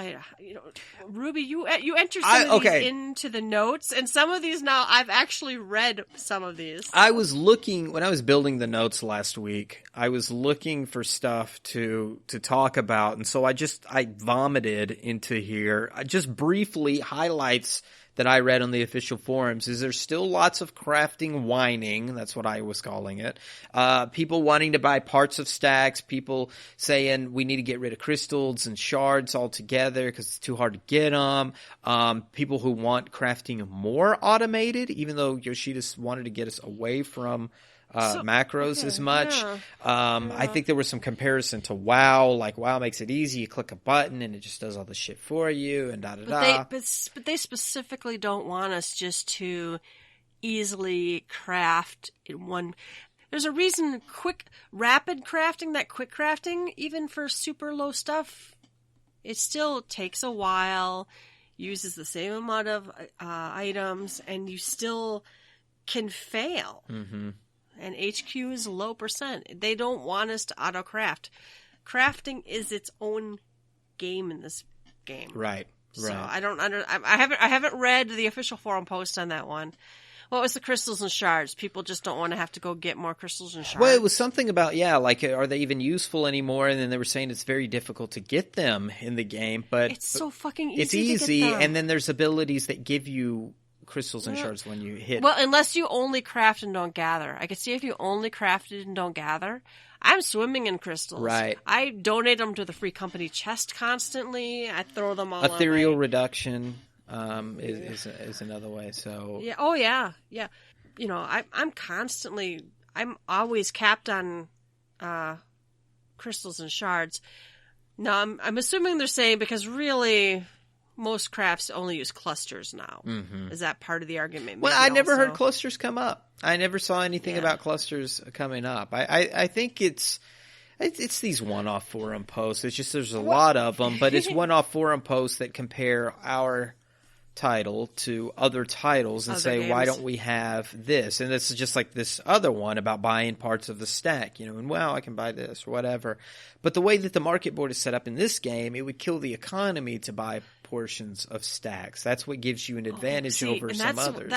Ruby, you entered some of these into the notes, and some of these now I've actually read some of these. I was looking when I was building the notes last week. I was looking for stuff to talk about, and so I vomited into here. Just briefly highlights that I read on the official forums is there's still lots of crafting whining. That's what I was calling it. People wanting to buy parts of stacks. People saying we need to get rid of crystals and shards altogether because it's too hard to get them. People who want crafting more automated, even though Yoshida's wanted to get us away from macros as much. Yeah. I think there was some comparison to WoW. Like WoW makes it easy. You click a button and it just does all the shit for you and da-da-da. But they specifically don't want us just to easily craft in one. There's a reason rapid crafting, that quick crafting, even for super low stuff, it still takes a while, uses the same amount of items, and you still can fail. Mm-hmm. And HQ is low percent. They don't want us to auto-craft. Crafting is its own game in this game. Right. So I don't I haven't read the official forum post on that one. What was the crystals and shards? People just don't want to have to go get more crystals and shards. Well, it was something about, are they even useful anymore? And then they were saying it's very difficult to get them in the game. But it's so fucking easy. It's easy, to get them. And then there's abilities that give you crystals and shards when you hit. Well, unless you only craft and don't gather. I can see if you only crafted and don't gather. I'm swimming in crystals. Right. I donate them to the free company chest constantly. I throw them all. Ethereal reduction is another way. So yeah. Oh yeah. Yeah. I'm always capped on crystals and shards. No, I'm assuming they're saying because really most crafts only use clusters now. Mm-hmm. Is that part of the argument? Well, I never heard clusters come up. I never saw anything about clusters coming up. I think it's these one-off forum posts. It's just there's a lot of them, but it's one-off forum posts that compare our title to other titles and say, why don't we have this? And this is just like this other one about buying parts of the stack, and I can buy this or whatever. But the way that the market board is set up in this game, it would kill the economy to buy portions of stacks. That's what gives you an advantage over some others.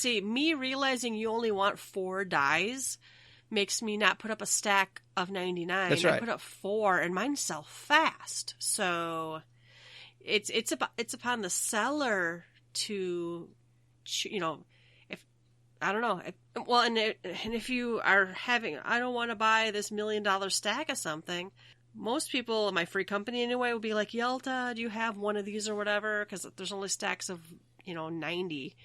Me realizing you only want 4 dies makes me not put up a stack of 99. That's right. I put up 4 and mine sell fast. So it's upon the seller to, if I don't know. And if you are having, I don't want to buy this $1 million stack of something. most people in my free company anyway will be like, Yelta, do you have one of these or whatever? Because there's only stacks of, 90.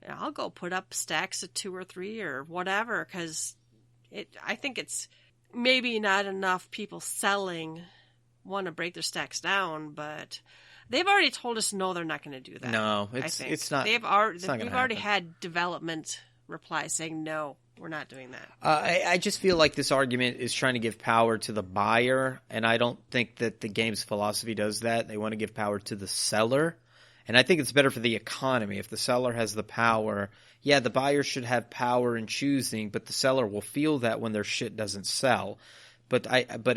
And I'll go put up stacks of 2 or 3 or whatever, because I think it's maybe not enough people selling want to break their stacks down, but they've already told us no, they're not going to do that. No, it's not. We've already had development replies saying no, we're not doing that. I just feel like this argument is trying to give power to the buyer, and I don't think that the game's philosophy does that. They want to give power to the seller, and I think it's better for the economy. If the seller has the power, yeah, the buyer should have power in choosing, but the seller will feel that when their shit doesn't sell. But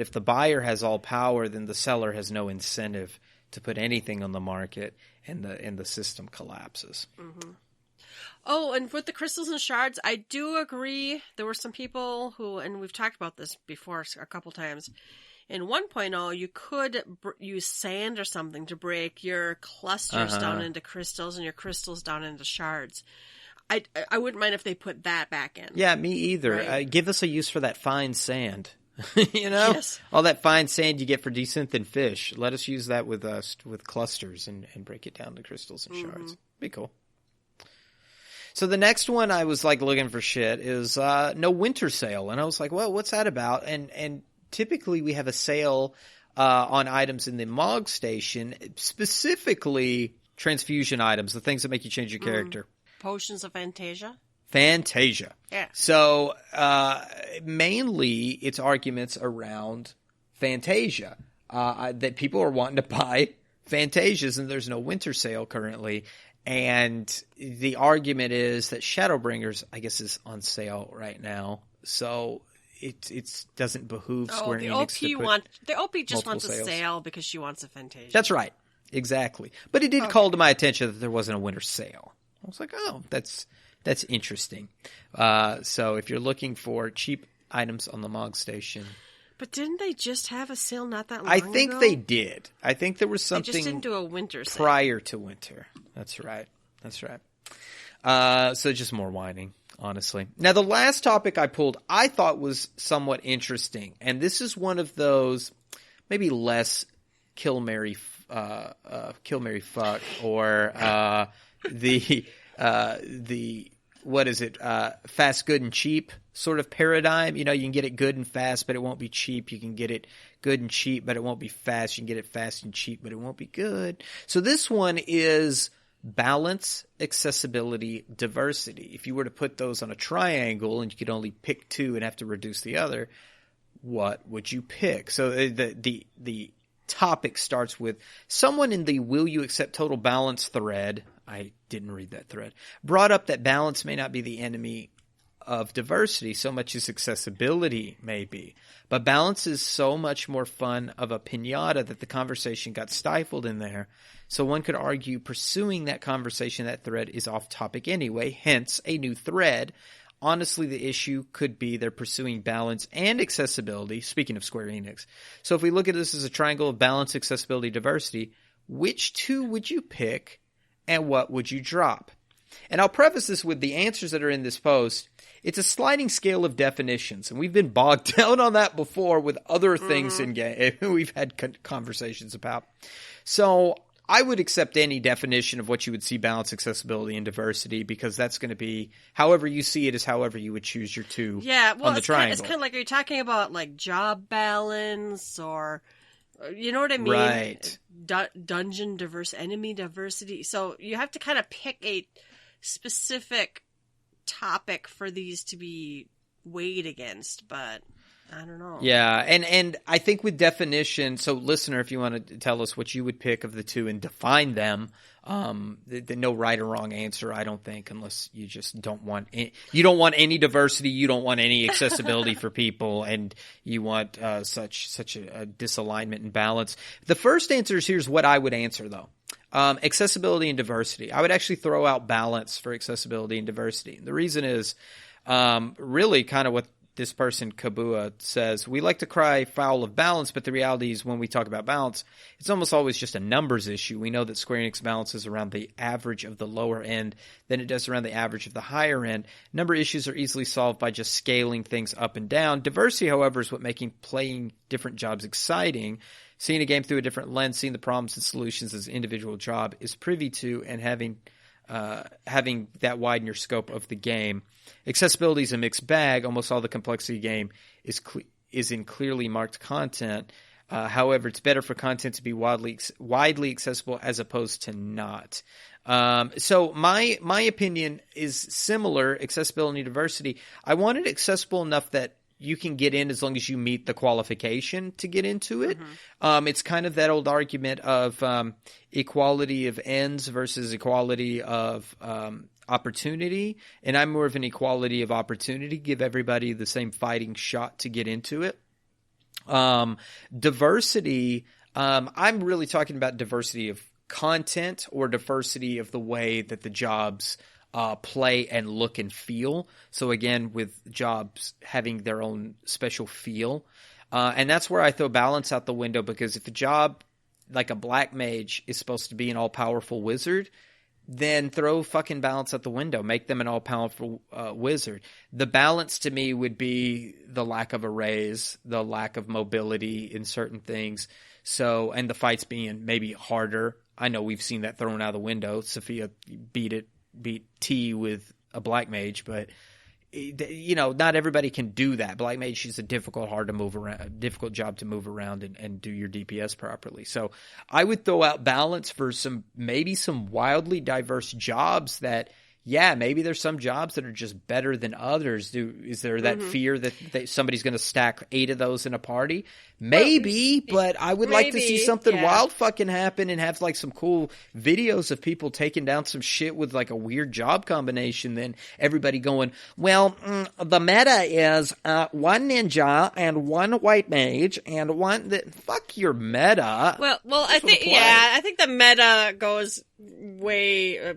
if the buyer has all power, then the seller has no incentive to put anything on the market, and the system collapses. Mm-hmm. Oh, and with the crystals and shards, I do agree. There were some people who, and we've talked about this before a couple times. In 1.0, you could use sand or something to break your clusters down into crystals and your crystals down into shards. I wouldn't mind if they put that back in. Yeah, me either. Right? Give us a use for that fine sand. Yes. All that fine sand you get for desynth fish. Let us use that with clusters and break it down to crystals and shards. Be cool. So the next one I was like looking for shit is no winter sale, and I was like, well, what's that about? And typically we have a sale on items in the Mog Station, specifically transfusion items, the things that make you change your character. Potions of Fantasia. Yeah. So mainly it's arguments around Fantasia that people are wanting to buy Fantasias, and there's no winter sale currently. And the argument is that Shadowbringers, I guess, is on sale right now. So it doesn't behoove Square Enix to put the OP just wants sales. A sale because she wants a Fantasia. That's right. Exactly. But it did call to my attention that there wasn't a winter sale. I was like, oh, that's interesting. So if you're looking for cheap items on the Mog Station. But didn't they just have a sale not that long ago? I think they did. I think there was something they just didn't do a winter sale. Prior to winter. That's right. So just more whining, honestly. Now, the last topic I pulled I thought was somewhat interesting. And this is one of those maybe less kill, marry, fuck, or the what is it? Fast, good, and cheap sort of paradigm. You can get it good and fast, but it won't be cheap. You can get it good and cheap, but it won't be fast. You can get it fast and cheap, but it won't be good. So this one is balance, accessibility, diversity. If you were to put those on a triangle and you could only pick two and have to reduce the other, what would you pick? So the topic starts with someone in the will you accept total balance thread. I didn't read that thread. Brought up that balance may not be the enemy of diversity so much as accessibility may be. But balance is so much more fun of a piñata that the conversation got stifled in there. So one could argue pursuing that conversation, that thread, is off topic anyway, hence a new thread. Honestly, the issue could be they're pursuing balance and accessibility, speaking of Square Enix. So if we look at this as a triangle of balance, accessibility, diversity, which two would you pick and what would you drop? And I'll preface this with the answers that are in this post. It's a sliding scale of definitions, and we've been bogged down on that before with other things in game we've had conversations about. So I would accept any definition of what you would see balance, accessibility, and diversity, because that's going to be however you see it is however you would choose your two on the triangle. It's kind of like, are you talking about like job balance or, you know what I mean? Right. Dungeon diversity, enemy diversity. So you have to kind of pick a specific topic for these to be weighed against, but I don't know. Yeah, and I think with definition, so listener, if you want to tell us what you would pick of the two and define them, no right or wrong answer, I don't think, unless you just don't want you don't want any diversity, you don't want any accessibility for people, and you want such a disalignment and balance. The first answer is here's what I would answer though. Accessibility and diversity. I would actually throw out balance for accessibility and diversity. And the reason is really kind of what this person, Kabua, says, we like to cry foul of balance, but the reality is when we talk about balance, it's almost always just a numbers issue. We know that Square Enix balances around the average of the lower end than it does around the average of the higher end. Number issues are easily solved by just scaling things up and down. Diversity, however, is what making playing different jobs exciting. Seeing a game through a different lens, seeing the problems and solutions as an individual job is privy to, and having that widen your scope of the game. Accessibility is a mixed bag. Almost all the complexity game is in clearly marked content. However, it's better for content to be widely accessible as opposed to not. So my opinion is similar. Accessibility and diversity. I want it accessible enough that you can get in as long as you meet the qualification to get into it. Mm-hmm. It's kind of that old argument of equality of ends versus equality of opportunity. And I'm more of an equality of opportunity, give everybody the same fighting shot to get into it. Diversity, I'm really talking about diversity of content or diversity of the way that the jobs play and look and feel. So again, with jobs having their own special feel. And that's where I throw balance out the window, because if a job like a black mage is supposed to be an all-powerful wizard, then throw fucking balance out the window. Make them an all-powerful wizard. The balance to me would be the lack of arrays, the lack of mobility in certain things. So, and the fights being maybe harder. I know we've seen that thrown out the window. Sophia beat T with a black mage, but you know, not everybody can do that. Black mage is a difficult job to move around and do your DPS properly. So I would throw out balance for maybe some wildly diverse jobs that, yeah, maybe there's some jobs that are just better than others. Is there that fear that somebody's going to stack 8 of those in a party? Maybe, but I would like to see something wild fucking happen and have like some cool videos of people taking down some shit with like a weird job combination. Then everybody going, well, the meta is 1 ninja and 1 white mage and 1 fuck your meta. Well, I think the meta goes way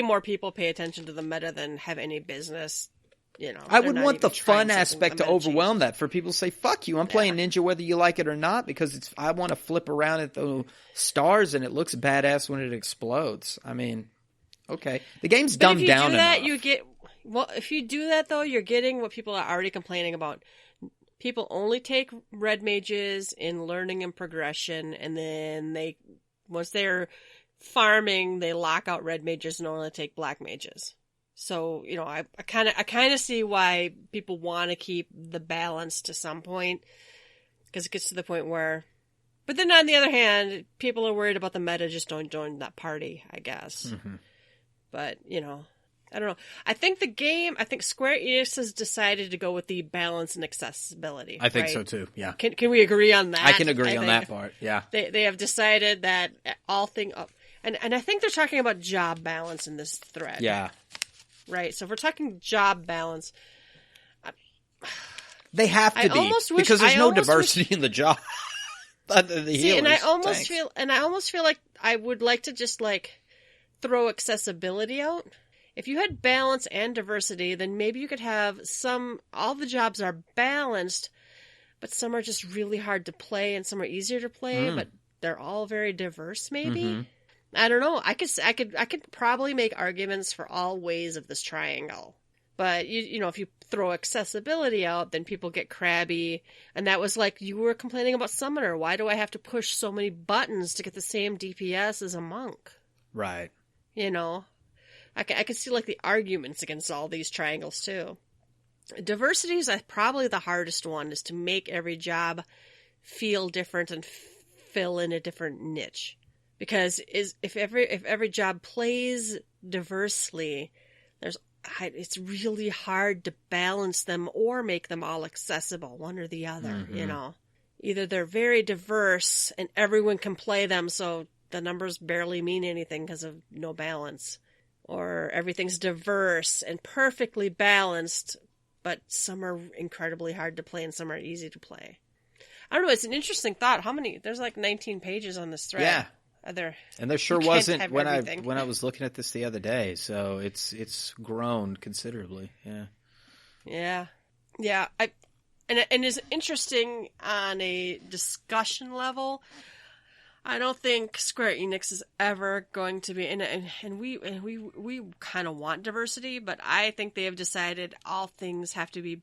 more people pay attention to the meta than have any business. You know, I would want the fun aspect to overwhelm that, for people to say, fuck you, I'm playing ninja whether you like it or not, because I want to flip around at the stars and it looks badass when it explodes. I mean, okay. The game's dumbed down enough. If you do that though, you're getting what people are already complaining about. People only take red mages in learning and progression, and then once they're farming, they lock out red mages and only take black mages. So, you know, I kind of see why people want to keep the balance to some point, because it gets to the point where, but then on the other hand, people are worried about the meta, just don't join that party, I guess. Mm-hmm. But, you know, I don't know. I think Square Enix has decided to go with the balance and accessibility. I think so too, yeah. Can we agree on that? I can agree on that part, yeah. They have decided that and I think they're talking about job balance in this thread. Yeah. Right, so if we're talking job balance, they have to be, because there's no diversity in the job. And I almost feel like I would like to just like throw accessibility out. If you had balance and diversity, then maybe you could have all the jobs are balanced, but some are just really hard to play and some are easier to play, but they're all very diverse maybe. Mm-hmm. I don't know. I could probably make arguments for all ways of this triangle. But you know, if you throw accessibility out, then people get crabby. And that was like you were complaining about Summoner. Why do I have to push so many buttons to get the same DPS as a monk? Right. You know, I could see like the arguments against all these triangles too. Diversity is probably the hardest one, is to make every job feel different and fill in a different niche. Because if every job plays diversely, it's really hard to balance them or make them all accessible, one or the other. Mm-hmm. You know, either they're very diverse and everyone can play them, so the numbers barely mean anything because of no balance, or everything's diverse and perfectly balanced, but some are incredibly hard to play and some are easy to play. I don't know. It's an interesting thought. There's like 19 pages on this thread. Yeah. And there sure wasn't when I was looking at this the other day, so it's grown considerably. Yeah. Yeah, and it's interesting on a discussion level. I don't think Square Enix is ever going to be, and we kind of want diversity, but I think they have decided all things have to be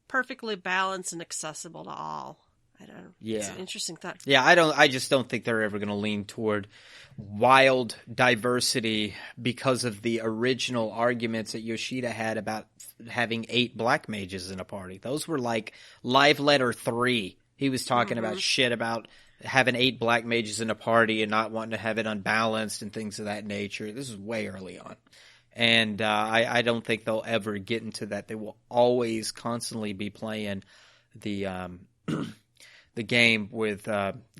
perfectly balanced and accessible to all. I don't know. Yeah. It's an interesting thought. Yeah, I just don't think they're ever going to lean toward wild diversity because of the original arguments that Yoshida had about having 8 black mages in a party. Those were like Live Letter 3. He was talking about shit about having 8 black mages in a party and not wanting to have it unbalanced and things of that nature. This is way early on. And I don't think they'll ever get into that. They will always constantly be playing the the game with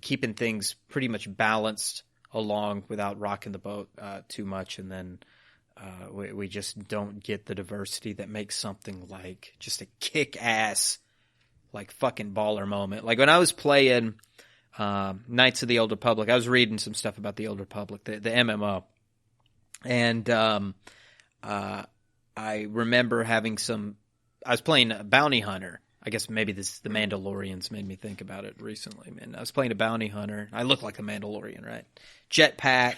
keeping things pretty much balanced along without rocking the boat too much. And then we just don't get the diversity that makes something like just a kick-ass, like fucking baller moment. Like when I was playing Knights of the Old Republic, I was reading some stuff about the Old Republic, the MMO. And I remember having I was playing a Bounty Hunter. I guess maybe the Mandalorians made me think about it recently, man. I was playing a Bounty Hunter. I look like a Mandalorian, right? Jetpack,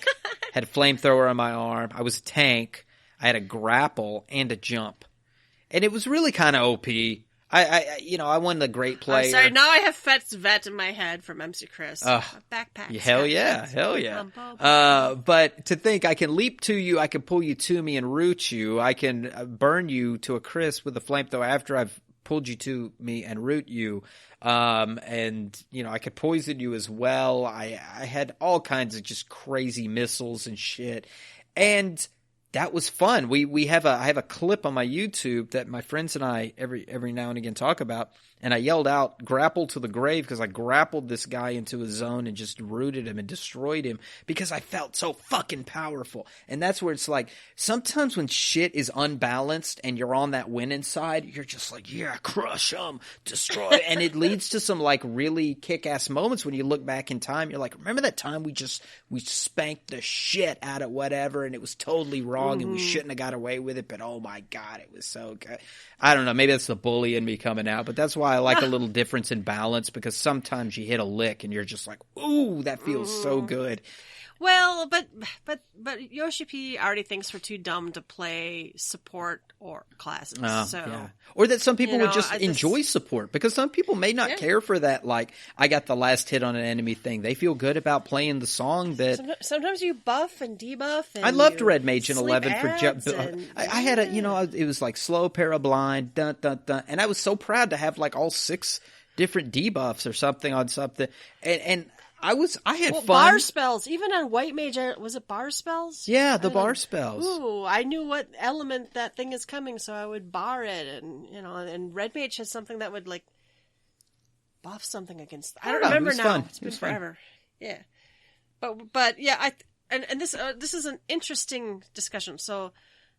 had a flamethrower on my arm. I was a tank. I had a grapple and a jump. And it was really kind of OP. I won the great player. I'm sorry, now I have Fett's Vet in my head from MC Chris. Backpack. Hell yeah. But to think I can leap to you, I can pull you to me and root you. I can burn you to a crisp with a flamethrower after I've pulled you to me and root you. And I could poison you as well. I had all kinds of just crazy missiles and shit. And that was fun. I have a clip on my YouTube that my friends and I every now and again talk about, and I yelled out "grapple to the grave" because I grappled this guy into a zone and just rooted him and destroyed him because I felt so fucking powerful. And that's where it's like sometimes when shit is unbalanced and you're on that winning side, you're just like, yeah, crush them, destroy, and it leads to some like really kick-ass moments when you look back in time. You're like, remember that time we spanked the shit out of whatever and it was totally wrong and we shouldn't have got away with it, but oh my god, it was so good. I don't know, maybe that's the bully in me coming out, but that's why I like a little difference in balance, because sometimes you hit a lick and you're just like, ooh, that feels so good. Well, but Yoshi P already thinks we're too dumb to play support or classes. Yeah. Or that some people would just enjoy support, because some people may not care for that, like, I got the last hit on an enemy thing. They feel good about playing the song that... Sometimes you buff and debuff. And I loved Red Mage in 11 for... I had it was like slow, parablind, dun, dun, dun. And I was so proud to have like all 6 different debuffs or something on something. And I had fun. Bar spells, even on White Mage, was it bar spells? Yeah, the bar spells. Ooh, I knew what element that thing is coming, so I would bar it, and Red Mage has something that would like buff something against. I don't remember now. Fun. It's been forever. Yeah, but yeah, and this is an interesting discussion. So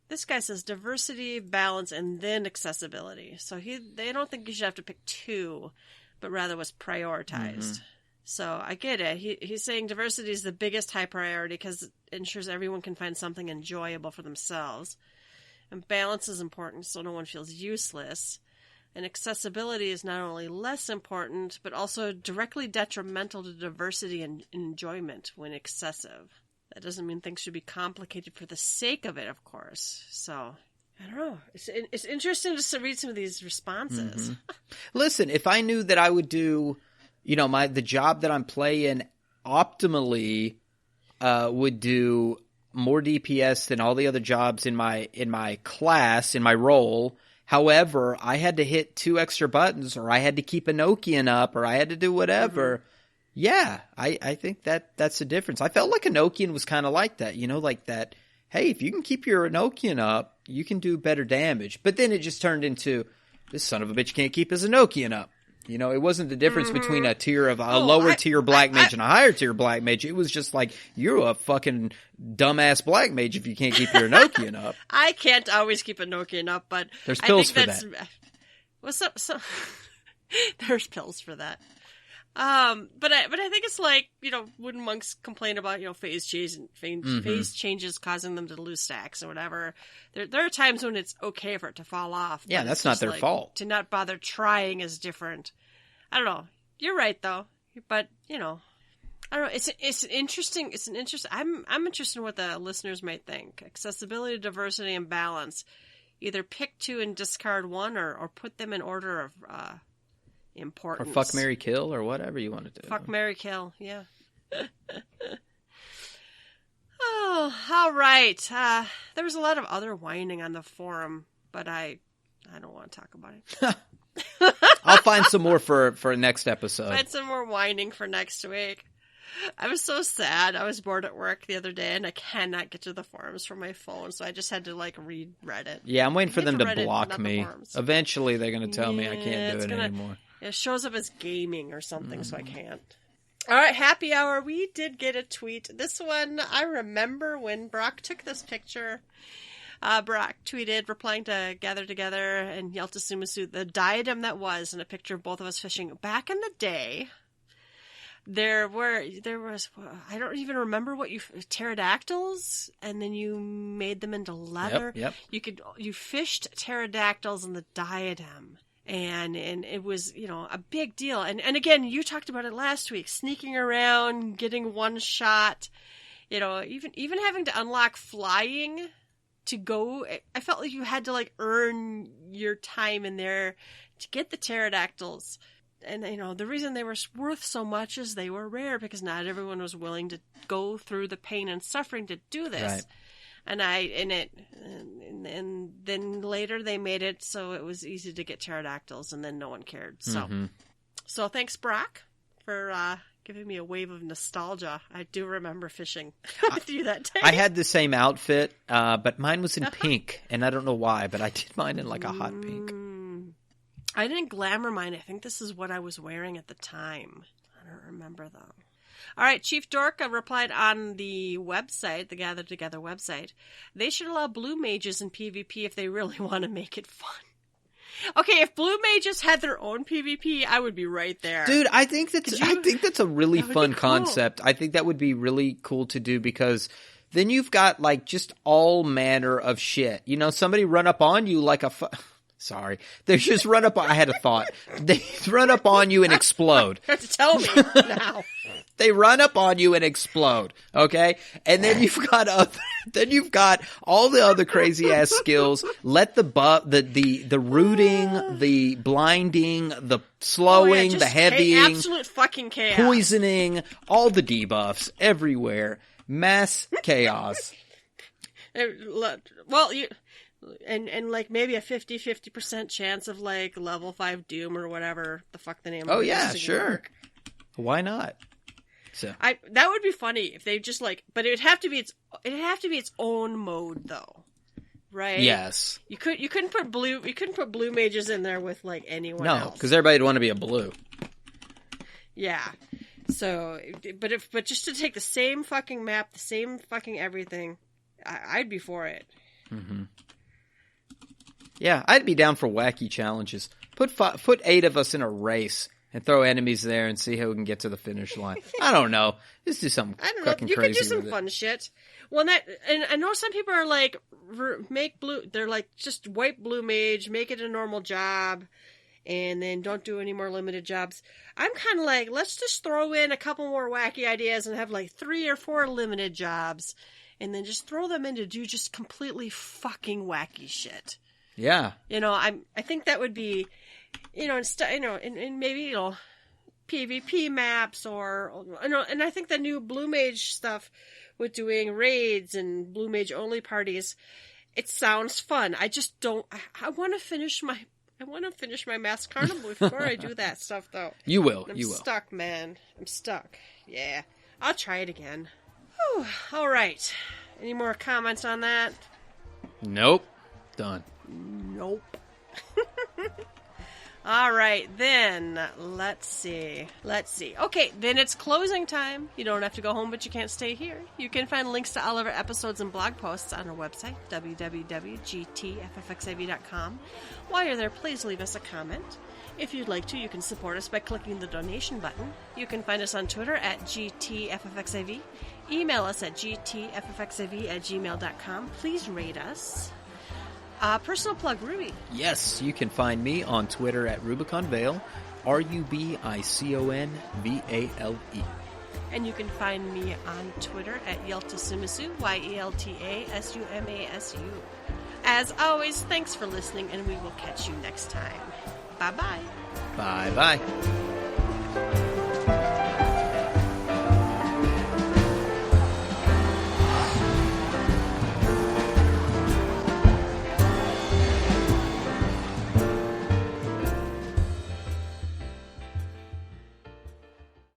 this guy says diversity, balance, and then accessibility. So they don't think you should have to pick 2, but rather was prioritized. Mm-hmm. So I get it. He's saying diversity is the biggest high priority because it ensures everyone can find something enjoyable for themselves. And balance is important so no one feels useless. And accessibility is not only less important, but also directly detrimental to diversity and enjoyment when excessive. That doesn't mean things should be complicated for the sake of it, of course. So, I don't know. It's interesting just to read some of these responses. Mm-hmm. Listen, if I knew that I would do... the job that I'm playing optimally would do more DPS than all the other jobs in my class, in my role. However, I had to hit 2 extra buttons, or I had to keep Enochian up, or I had to do whatever. Mm-hmm. Yeah, I think that's the difference. I felt like Enochian was kind of like that, like that, hey, if you can keep your Enochian up, you can do better damage. But then it just turned into, this son of a bitch can't keep his Enochian up. It wasn't the difference between a tier of a lower tier black mage and a higher tier black mage. It was just like, you're a fucking dumbass black mage if you can't keep your Enochian up. I can't always keep Enochian up, but there's pills for that. What's up? So, there's pills for that. But I think it's like, when monks complain about, phase changes causing them to lose stacks or whatever. There are times when it's okay for it to fall off. Yeah, that's not their fault. To not bother trying is different. I don't know. You're right though. But, I don't know. It's interesting. I'm interested in what the listeners might think. Accessibility, diversity, and balance. Either pick 2 and discard 1 or put them in order of, importance. Or fuck, marry, kill, or whatever you want to do. Fuck, marry, kill, yeah. Oh, all right. There was a lot of other whining on the forum, but I don't want to talk about it. I'll find some more for next episode. Find some more whining for next week. I was so sad. I was bored at work the other day, and I cannot get to the forums from my phone, so I just had to, read Reddit. Yeah, I'm waiting for them to block me. Eventually, they're going to tell me I can't do it anymore. It shows up as gaming or something, so I can't. All right, happy hour. We did get a tweet. This one, I remember when Brock took this picture. Brock tweeted, replying to Gather Together and Yelta Sumasu, the diadem that was, and a picture of both of us fishing. Back in the day, there was, I don't even remember what pterodactyls, and then you made them into leather. Yep. You fished pterodactyls in the diadem. And it was, a big deal. And again, you talked about it last week, sneaking around, getting one shot, even having to unlock flying to go. I felt like you had to earn your time in there to get the pterodactyls. And, the reason they were worth so much is they were rare because not everyone was willing to go through the pain and suffering to do this. Right. And then later they made it so it was easy to get pterodactyls, and then no one cared. So thanks, Brock, for giving me a wave of nostalgia. I do remember fishing with you that day. I had the same outfit, but mine was in pink, and I don't know why, but I did mine in a hot pink. I didn't glamour mine. I think this is what I was wearing at the time. I don't remember though. All right, Chief Dork replied on the website, the Gather Together website. They should allow blue mages in PvP if they really want to make it fun. Okay, if blue mages had their own PvP, I would be right there. Dude, I think that's a really fun concept. I think that would be really cool to do because then you've got just all manner of shit. Somebody run up on you like a Sorry. They just run up on... I had a thought. They run up on you and explode. You have to tell me now. They run up on you and explode, okay? And then you've got all the other crazy ass skills. Let the rooting, the blinding, the slowing, the heavying, absolute fucking chaos, poisoning, all the debuffs everywhere. Mass chaos. Well, and maybe a 50% chance of level 5 Doom or whatever the fuck the name of it is. Oh yeah, sure. Work. Why not? So that would be funny if they just but it'd have to be its own mode though. Right? Yes. You couldn't put blue mages in there with anyone else. No, because everybody'd want to be a blue. Yeah. So, but just to take the same fucking map, the same fucking everything, I'd be for it. Mm-hmm. Yeah, I'd be down for wacky challenges. Put 8 of us in a race and throw enemies there and see how we can get to the finish line. I don't know. Just do something fucking crazy. You could do some fun shit. Well, and I know some people are make blue. They're just wipe blue mage, make it a normal job, and then don't do any more limited jobs. I'm kind of let's just throw in a couple more wacky ideas and have 3 or 4 limited jobs, and then just throw them in to do just completely fucking wacky shit. Yeah. I think that would be, and maybe, PvP maps and I think the new Blue Mage stuff with doing raids and Blue Mage only parties, it sounds fun. I just don't, I want to finish my Masked Carnival before I do that stuff though. You will. I'm stuck, man. I'm stuck. Yeah. I'll try it again. Whew. All right. Any more comments on that? Nope. Done. Nope. All right, then, let's see. Okay, then it's closing time. You don't have to go home, but you can't stay here. You can find links to all of our episodes and blog posts on our website, www.gtffxiv.com. While you're there, please leave us a comment. If you'd like to, you can support us by clicking the donation button. You can find us on Twitter at GTFFXIV. Email us at gtffxiv@gmail.com. Please rate us. Personal plug, Ruby. Yes, you can find me on Twitter at RubiconVale, RubiconVale. And you can find me on Twitter at Yeltasumasu, YELTASUMASU. As always, thanks for listening, and we will catch you next time. Bye-bye. Bye-bye.